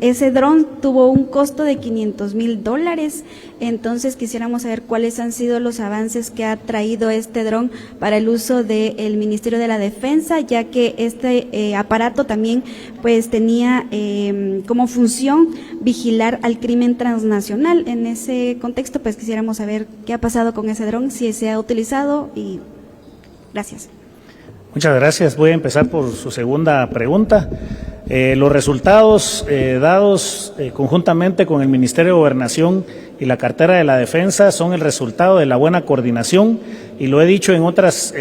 ese dron tuvo un costo de $500,000, entonces quisiéramos saber cuáles han sido los avances que ha traído este dron para el uso del Ministerio de la Defensa, ya que este aparato también pues tenía como función vigilar al crimen transnacional. En ese contexto pues quisiéramos saber qué ha pasado con ese dron, si se ha utilizado y gracias. Muchas gracias. Voy a empezar por su segunda pregunta. Los resultados dados conjuntamente con el Ministerio de Gobernación y la Cartera de la Defensa son el resultado de la buena coordinación, y lo he dicho en otras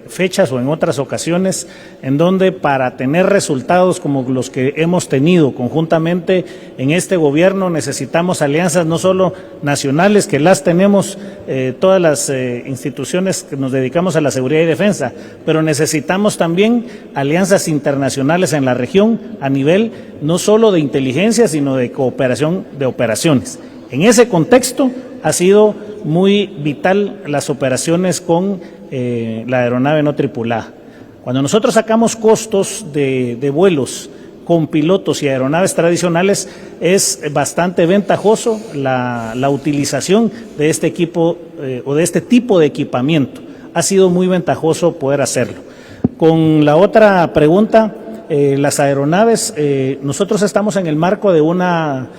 fechas o en otras ocasiones, en donde para tener resultados como los que hemos tenido conjuntamente en este gobierno necesitamos alianzas no solo nacionales, que las tenemos todas las instituciones que nos dedicamos a la seguridad y defensa, pero necesitamos también alianzas internacionales en la región a nivel no solo de inteligencia, sino de cooperación de operaciones. En ese contexto ha sido muy vital las operaciones con la aeronave no tripulada. Cuando nosotros sacamos costos de vuelos con pilotos y aeronaves tradicionales, es bastante ventajoso la utilización de este equipo o de este tipo de equipamiento. Ha sido muy ventajoso poder hacerlo. Con la otra pregunta, las aeronaves, nosotros estamos en el marco de una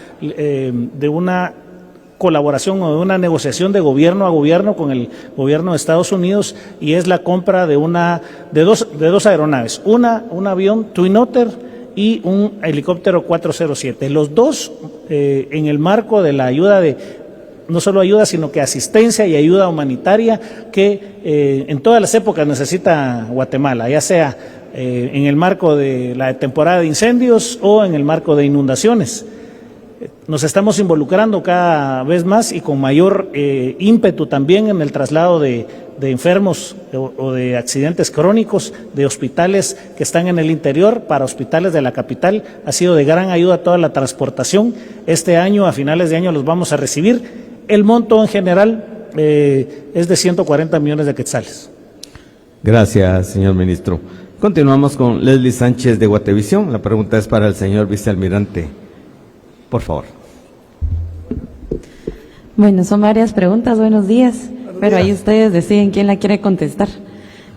colaboración o de una negociación de gobierno a gobierno con el gobierno de Estados Unidos, y es la compra de dos aeronaves, un avión Twin Otter y un helicóptero 407. Los dos en el marco de la ayuda no solo ayuda, sino que asistencia y ayuda humanitaria que en todas las épocas necesita Guatemala, ya sea en el marco de la temporada de incendios o en el marco de inundaciones. Nos estamos involucrando cada vez más y con mayor ímpetu también en el traslado de enfermos o de accidentes crónicos de hospitales que están en el interior para hospitales de la capital. Ha sido de gran ayuda toda la transportación. Este año, a finales de año, los vamos a recibir. El monto en general es de 140 millones de quetzales. Gracias, señor ministro. Continuamos con Leslie Sánchez de Guatevisión. La pregunta es para el señor vicealmirante. Por favor. Bueno, son varias preguntas. Buenos días. Pero ahí ustedes deciden quién la quiere contestar.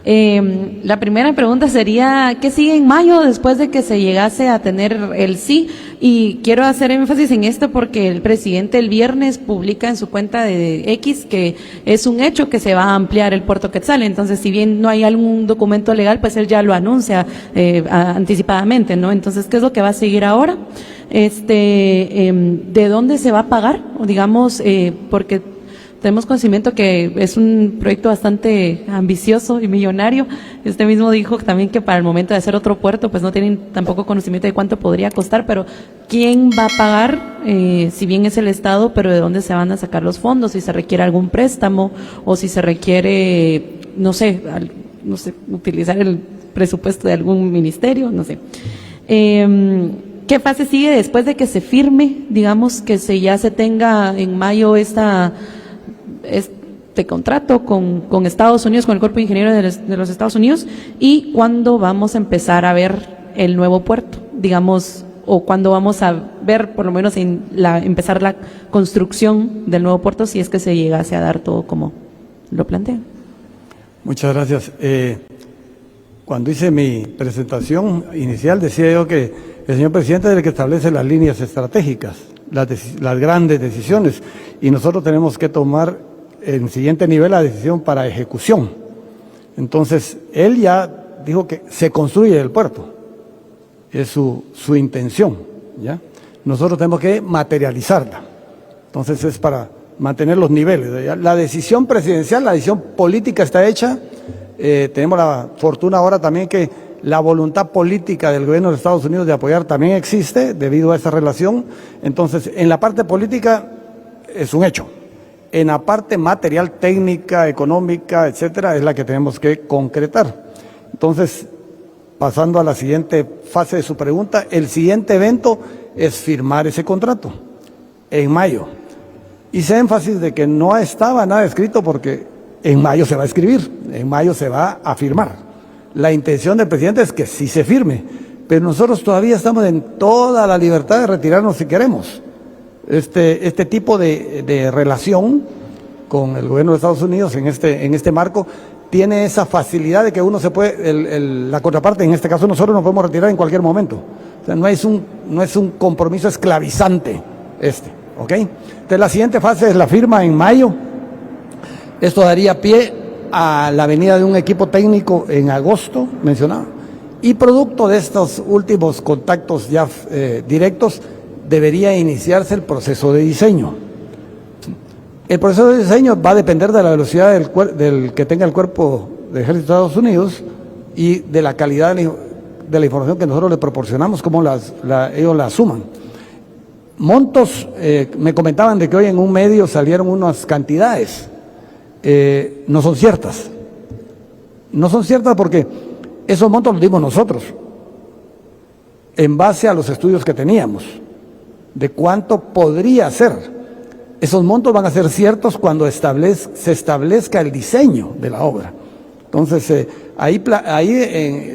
La primera pregunta sería, ¿qué sigue en mayo después de que se llegase a tener el sí? Y quiero hacer énfasis en esto porque el presidente el viernes publica en su cuenta de X que es un hecho que se va a ampliar el Puerto Quetzal. Entonces, si bien no hay algún documento legal, pues él ya lo anuncia anticipadamente, ¿no? Entonces, ¿qué es lo que va a seguir ahora? ¿De dónde se va a pagar? O digamos, porque tenemos conocimiento que es un proyecto bastante ambicioso y millonario. Usted mismo dijo también que para el momento de hacer otro puerto, pues no tienen tampoco conocimiento de cuánto podría costar, pero ¿quién va a pagar? Si bien es el Estado, pero ¿de dónde se van a sacar los fondos? Si se requiere algún préstamo o si se requiere, no sé, utilizar el presupuesto de algún ministerio, no sé. ¿Qué fase sigue después de que se firme, digamos, que ya se tenga en mayo este contrato con Estados Unidos, con el Cuerpo de Ingenieros de los Estados Unidos, y cuándo vamos a empezar a ver el nuevo puerto, digamos, o cuándo vamos a ver por lo menos empezar la construcción del nuevo puerto, si es que se llegase a dar todo como lo plantean? Muchas gracias. Cuando hice mi presentación inicial decía yo que el señor presidente es el que establece las líneas estratégicas, las grandes decisiones, y nosotros tenemos que tomar en siguiente nivel la decisión para ejecución. Entonces, él ya dijo que se construye el puerto, es su intención, ¿ya? Nosotros tenemos que materializarla. Entonces es para mantener los niveles. ¿Ya? La decisión presidencial, la decisión política está hecha, Tenemos la fortuna ahora también que la voluntad política del gobierno de Estados Unidos de apoyar también existe debido a esa relación. Entonces, en la parte política es un hecho. En la parte material, técnica, económica, etcétera, es la que tenemos que concretar. Entonces, pasando a la siguiente fase de su pregunta, el siguiente evento es firmar ese contrato en mayo. Hice énfasis de que no estaba nada escrito porque en mayo se va a escribir, en mayo se va a firmar. La intención del presidente es que sí se firme, pero nosotros todavía estamos en toda la libertad de retirarnos si queremos. Este tipo de relación con el gobierno de Estados Unidos en este marco tiene esa facilidad de que uno se puede, la contraparte, en este caso nosotros nos podemos retirar en cualquier momento. O sea, no es un compromiso esclavizante ¿ok? Entonces la siguiente fase es la firma en mayo. Esto daría pie a la venida de un equipo técnico en agosto, mencionado, y producto de estos últimos contactos ya directos, debería iniciarse el proceso de diseño. El proceso de diseño va a depender de la velocidad del que tenga el cuerpo de ejército de Estados Unidos y de la calidad de la información que nosotros le proporcionamos, cómo ellos la asuman. Montos, me comentaban de que hoy en un medio salieron unas cantidades, no son ciertas. No son ciertas porque esos montos los dimos nosotros, en base a los estudios que teníamos, de cuánto podría ser. Esos montos van a ser ciertos cuando se establezca el diseño de la obra. Entonces, ahí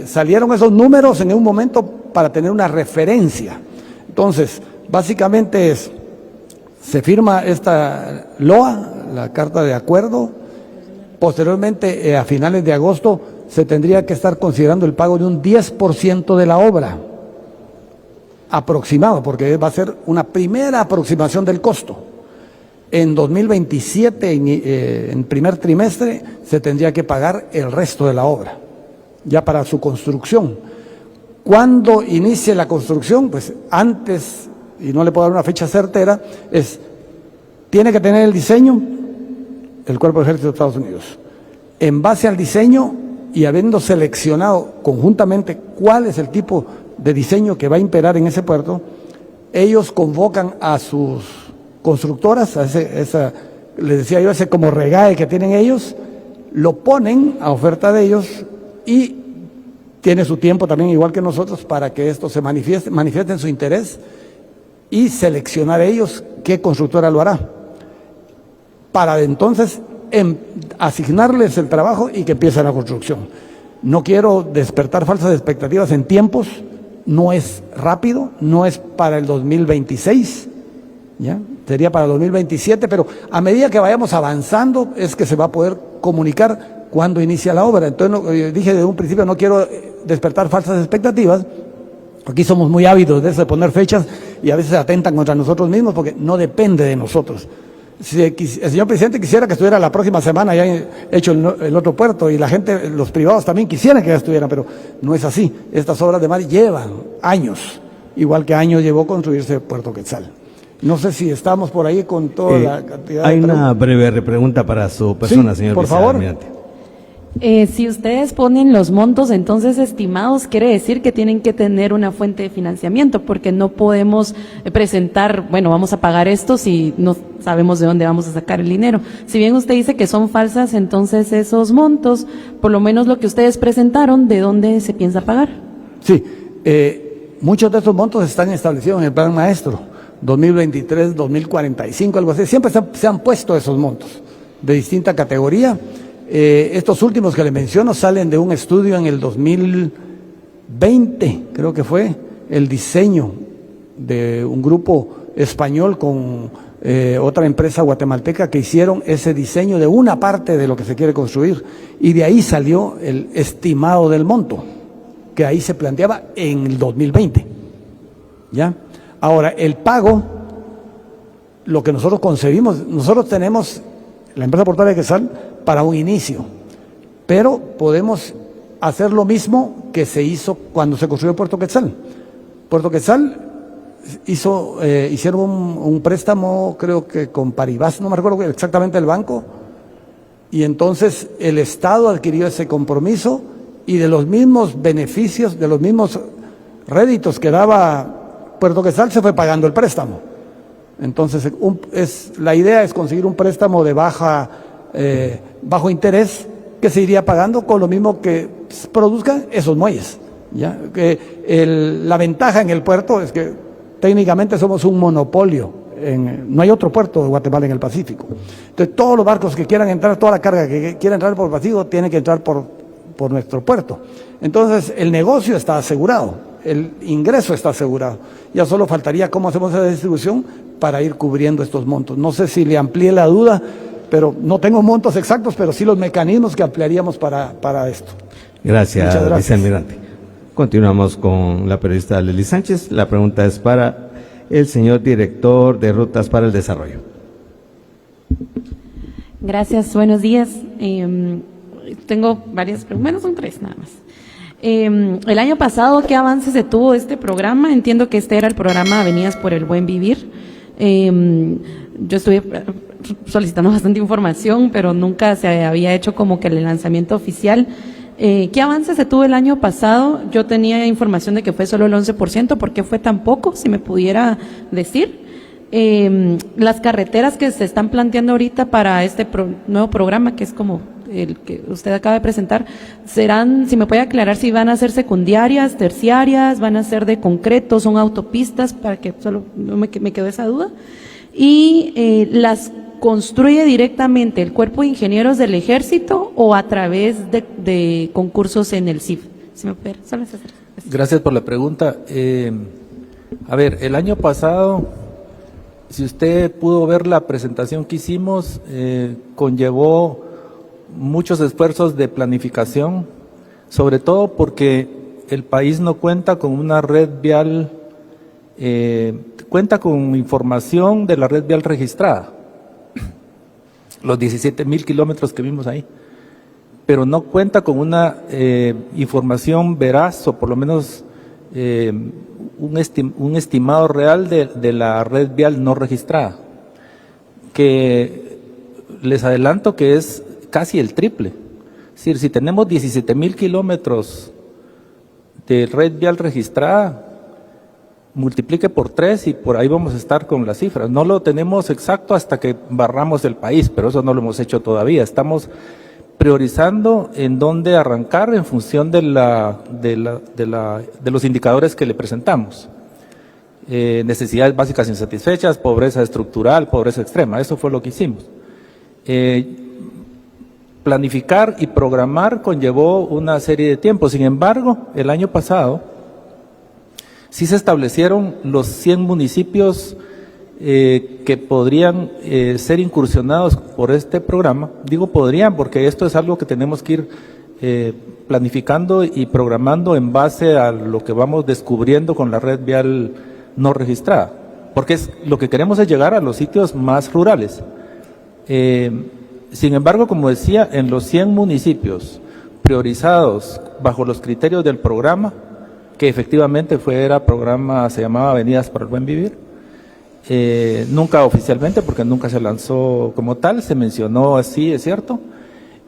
salieron esos números en un momento para tener una referencia. Entonces, básicamente se firma esta LOA, la carta de acuerdo. Posteriormente, a finales de agosto, se tendría que estar considerando el pago de un 10% de la obra, aproximado, porque va a ser una primera aproximación del costo. En 2027, en primer trimestre, se tendría que pagar el resto de la obra, ya para su construcción. ¿Cuándo inicie la construcción? Pues antes, y no le puedo dar una fecha certera, tiene que tener el diseño el Cuerpo de Ejército de Estados Unidos. En base al diseño y habiendo seleccionado conjuntamente cuál es el tipo de diseño que va a imperar en ese puerto, ellos convocan a sus constructoras, les decía yo, ese como regae que tienen ellos, lo ponen a oferta de ellos y tiene su tiempo también, igual que nosotros, para que esto se manifiesten su interés y seleccionar ellos qué constructora lo hará, para entonces asignarles el trabajo y que empiece la construcción. No quiero despertar falsas expectativas en tiempos, no es rápido, no es para el 2026, ¿ya? Sería para el 2027, pero a medida que vayamos avanzando es que se va a poder comunicar cuándo inicia la obra. Entonces, dije desde un principio, no quiero despertar falsas expectativas. Aquí somos muy ávidos de eso, de poner fechas, y a veces atentan contra nosotros mismos porque no depende de nosotros. Si el señor presidente quisiera que estuviera la próxima semana ya hecho el otro puerto, y la gente, los privados también quisieran que ya estuvieran, pero no es así. Estas obras de mar llevan años, igual que años llevó construirse Puerto Quetzal. No sé si estamos por ahí con toda la cantidad hay de una breve repregunta para su persona, sí, señor por favor. vicealmirante. Si ustedes ponen los montos entonces estimados, quiere decir que tienen que tener una fuente de financiamiento, porque no podemos presentar, bueno, vamos a pagar esto si no sabemos de dónde vamos a sacar el dinero. Si bien usted dice que son falsas, entonces esos montos, por lo menos lo que ustedes presentaron, ¿de dónde se piensa pagar? Sí, muchos de esos montos están establecidos en el plan maestro, 2023, 2045, algo así. Siempre se han puesto esos montos de distinta categoría. Estos últimos que le menciono salen de un estudio en el 2020, creo que fue, el diseño de un grupo español con otra empresa guatemalteca que hicieron ese diseño de una parte de lo que se quiere construir, y de ahí salió el estimado del monto, que ahí se planteaba en el 2020. ¿Ya? Ahora, el pago, lo que nosotros concebimos, nosotros tenemos la empresa portuaria de Quetzal para un inicio, pero podemos hacer lo mismo que se hizo cuando se construyó Puerto Quetzal. Puerto Quetzal hicieron un préstamo, creo que con Paribas, no me recuerdo exactamente el banco, Y entonces el Estado adquirió ese compromiso y de los mismos beneficios, de los mismos réditos que daba Puerto Quetzal, se fue pagando el préstamo. Entonces la idea es conseguir un préstamo de bajo interés que se iría pagando con lo mismo que produzcan esos muelles. ¿Ya? La ventaja en el puerto es que técnicamente somos un monopolio. No hay otro puerto de Guatemala en el Pacífico. Entonces todos los barcos que quieran entrar, toda la carga que quiera entrar por el Pacífico tiene que entrar por nuestro puerto. Entonces el negocio está asegurado, el ingreso está asegurado. Ya solo faltaría cómo hacemos esa distribución para ir cubriendo estos montos. No sé si le amplié la duda, pero no tengo montos exactos, pero sí los mecanismos que ampliaríamos para esto. Gracias, vicealmirante. Continuamos con la periodista Lely Sánchez. La pregunta es para el señor director de Rutas para el Desarrollo. Gracias, buenos días. Tengo varias preguntas, bueno, son tres nada más. El año pasado, ¿qué avances se tuvo este programa? Entiendo que este era el programa Avenidas por el Buen Vivir. Yo estuve solicitando bastante información, pero nunca se había hecho como que el lanzamiento oficial. ¿Qué avances se tuvo el año pasado? Yo tenía información de que fue solo el 11%, ¿por qué fue tan poco? Si me pudiera decir. Las carreteras que se están planteando ahorita para este nuevo programa, que es como el que usted acaba de presentar, serán, si me puede aclarar, si van a ser secundarias, terciarias, van a ser de concreto, son autopistas, para que solo no me quedó esa duda. Y las construye directamente el Cuerpo de Ingenieros del Ejército o a través de concursos en el CIF. Si me puede, solo esas tres. Gracias por la pregunta. A ver, el año pasado, si usted pudo ver la presentación que hicimos, conllevó muchos esfuerzos de planificación, sobre todo porque el país no cuenta con una red vial, cuenta con información de la red vial registrada, los 17,000 kilómetros que vimos ahí, pero no cuenta con una información veraz o por lo menos un estimado real de la red vial no registrada, que les adelanto que es casi el triple. Es decir, si tenemos 17,000 kilómetros de red vial registrada, multiplique por 3 y por ahí vamos a estar con las cifras. No lo tenemos exacto hasta que barramos el país, pero eso no lo hemos hecho todavía. Estamos priorizando en dónde arrancar en función de los indicadores que le presentamos. Necesidades básicas insatisfechas, pobreza estructural, pobreza extrema, eso fue lo que hicimos. Planificar y programar conllevó una serie de tiempo. Sin embargo, el año pasado sí se establecieron los 100 municipios que podrían ser incursionados por este programa. Digo podrían porque esto es algo que tenemos que ir planificando y programando en base a lo que vamos descubriendo con la red vial no registrada, porque lo que queremos es llegar a los sitios más rurales. Sin embargo, como decía, en los 100 municipios priorizados bajo los criterios del programa, que efectivamente se llamaba Avenidas para el Buen Vivir, nunca oficialmente, porque nunca se lanzó como tal, se mencionó así, es cierto.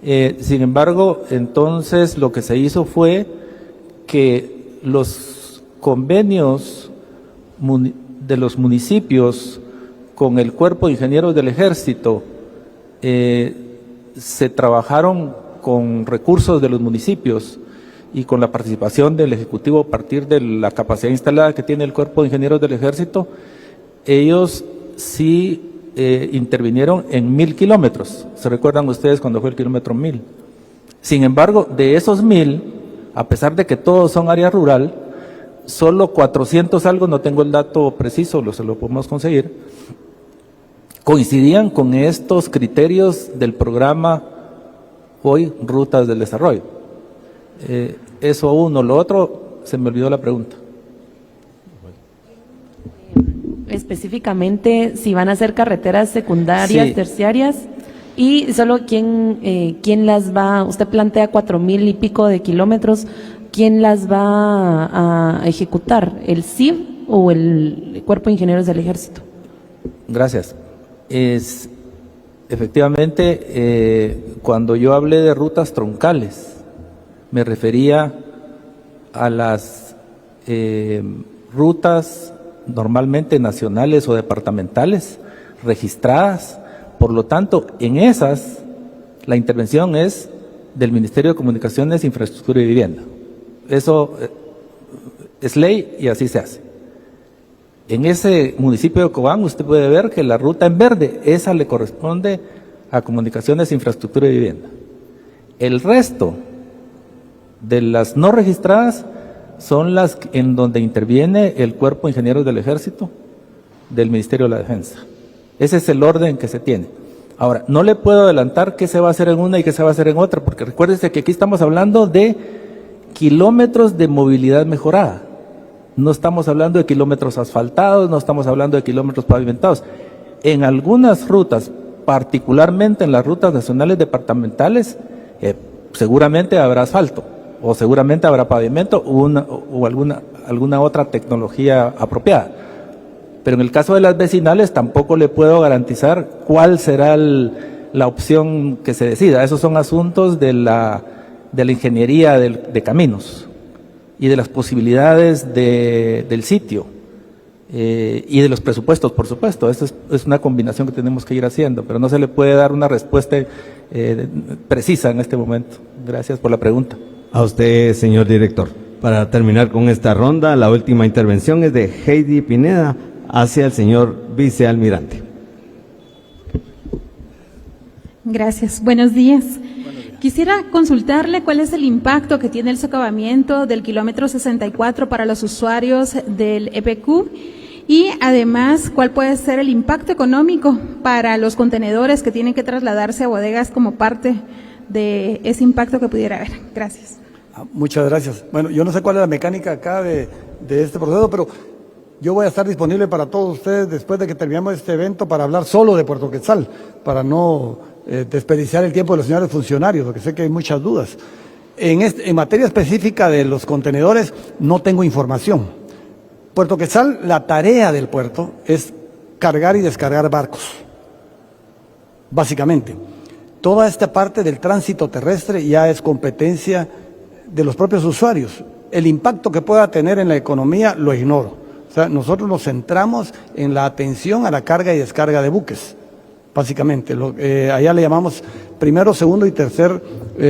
Sin embargo, entonces lo que se hizo fue que los convenios de los municipios con el Cuerpo de Ingenieros del Ejército se trabajaron con recursos de los municipios y con la participación del Ejecutivo a partir de la capacidad instalada que tiene el Cuerpo de Ingenieros del Ejército. Ellos sí intervinieron en 1,000 kilómetros. ¿Se recuerdan ustedes cuando fue el kilómetro 1,000? Sin embargo, de esos 1,000, a pesar de que todos son área rural, solo 400 algo, no tengo el dato preciso, se lo podemos conseguir, coincidían con estos criterios del programa hoy Rutas del Desarrollo. Eso uno. Lo otro, se me olvidó la pregunta. Específicamente, si van a ser carreteras secundarias, Sí. terciarias, y solo quién las va, usted plantea 4,000 y pico de kilómetros, ¿quién las va a ejecutar? ¿El CIF o el Cuerpo de Ingenieros del Ejército? Gracias. Efectivamente, cuando yo hablé de rutas troncales, me refería a las rutas normalmente nacionales o departamentales registradas. Por lo tanto, en esas, la intervención es del Ministerio de Comunicaciones, Infraestructura y Vivienda. Eso es ley y así se hace. En ese municipio de Cobán usted puede ver que la ruta en verde, esa le corresponde a Comunicaciones, Infraestructura y Vivienda. El resto de las no registradas son las en donde interviene el Cuerpo de Ingenieros del Ejército, del Ministerio de la Defensa. Ese es el orden que se tiene. Ahora, no le puedo adelantar qué se va a hacer en una y qué se va a hacer en otra, porque recuérdese que aquí estamos hablando de kilómetros de movilidad mejorada. No estamos hablando de kilómetros asfaltados, no estamos hablando de kilómetros pavimentados. En algunas rutas, particularmente en las rutas nacionales departamentales, seguramente habrá asfalto, o seguramente habrá pavimento o alguna otra tecnología apropiada. Pero en el caso de las vecinales tampoco le puedo garantizar cuál será la opción que se decida. Esos son asuntos de la ingeniería de caminos y de las posibilidades del sitio y de los presupuestos, por supuesto. Esto es una combinación que tenemos que ir haciendo, pero no se le puede dar una respuesta precisa en este momento. Gracias por la pregunta. A usted, señor director. Para terminar con esta ronda, la última intervención es de Heidi Pineda hacia el señor vicealmirante. Gracias. Buenos días. Quisiera consultarle cuál es el impacto que tiene el socavamiento del kilómetro 64 para los usuarios del EPQ y además cuál puede ser el impacto económico para los contenedores que tienen que trasladarse a bodegas como parte de ese impacto que pudiera haber. Gracias. Muchas gracias. Bueno, yo no sé cuál es la mecánica acá de este proceso, pero yo voy a estar disponible para todos ustedes después de que terminemos este evento para hablar solo de Puerto Quetzal, para no desperdiciar el tiempo de los señores funcionarios, porque sé que hay muchas dudas. En materia específica de los contenedores, no tengo información. Puerto Quetzal, la tarea del puerto es cargar y descargar barcos, básicamente. Toda esta parte del tránsito terrestre ya es competencia de los propios usuarios. El impacto que pueda tener en la economía lo ignoro. O sea, nosotros nos centramos en la atención a la carga y descarga de buques, básicamente. Allá le llamamos primero, segundo y tercer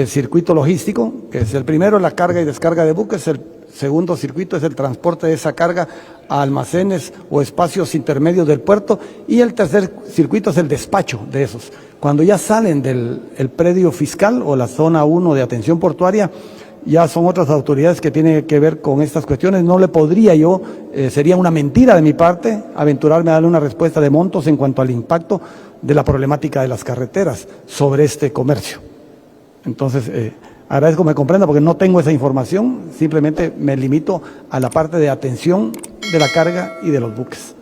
circuito logístico, que es el primero la carga y descarga de buques, el segundo circuito es el transporte de esa carga a almacenes o espacios intermedios del puerto y el tercer circuito es el despacho de esos. Cuando ya salen del predio fiscal o la zona 1 de atención portuaria, ya son otras autoridades que tienen que ver con estas cuestiones. No le podría yo, sería una mentira de mi parte, aventurarme a darle una respuesta de montos en cuanto al impacto de la problemática de las carreteras sobre este comercio. Entonces, agradezco que me comprenda porque no tengo esa información, simplemente me limito a la parte de atención de la carga y de los buques.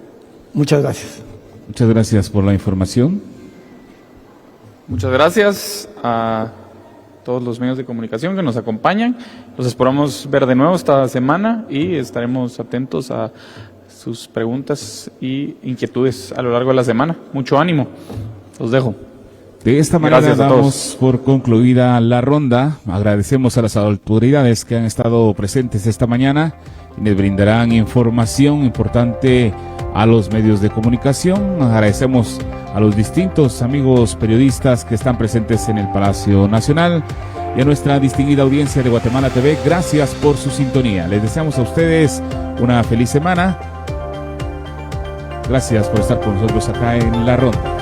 Muchas gracias. Muchas gracias por la información. Muchas gracias a todos los medios de comunicación que nos acompañan. Los esperamos ver de nuevo esta semana y estaremos atentos a sus preguntas y inquietudes a lo largo de la semana. Mucho ánimo. Los dejo. De esta manera damos por concluida la ronda. Agradecemos a las autoridades que han estado presentes esta mañana y les brindarán información importante a los medios de comunicación. Agradecemos a los distintos amigos periodistas que están presentes en el Palacio Nacional y a nuestra distinguida audiencia de Guatemala TV. Gracias por su sintonía. Les deseamos a ustedes una feliz semana. Gracias por estar con nosotros acá en La Ronda.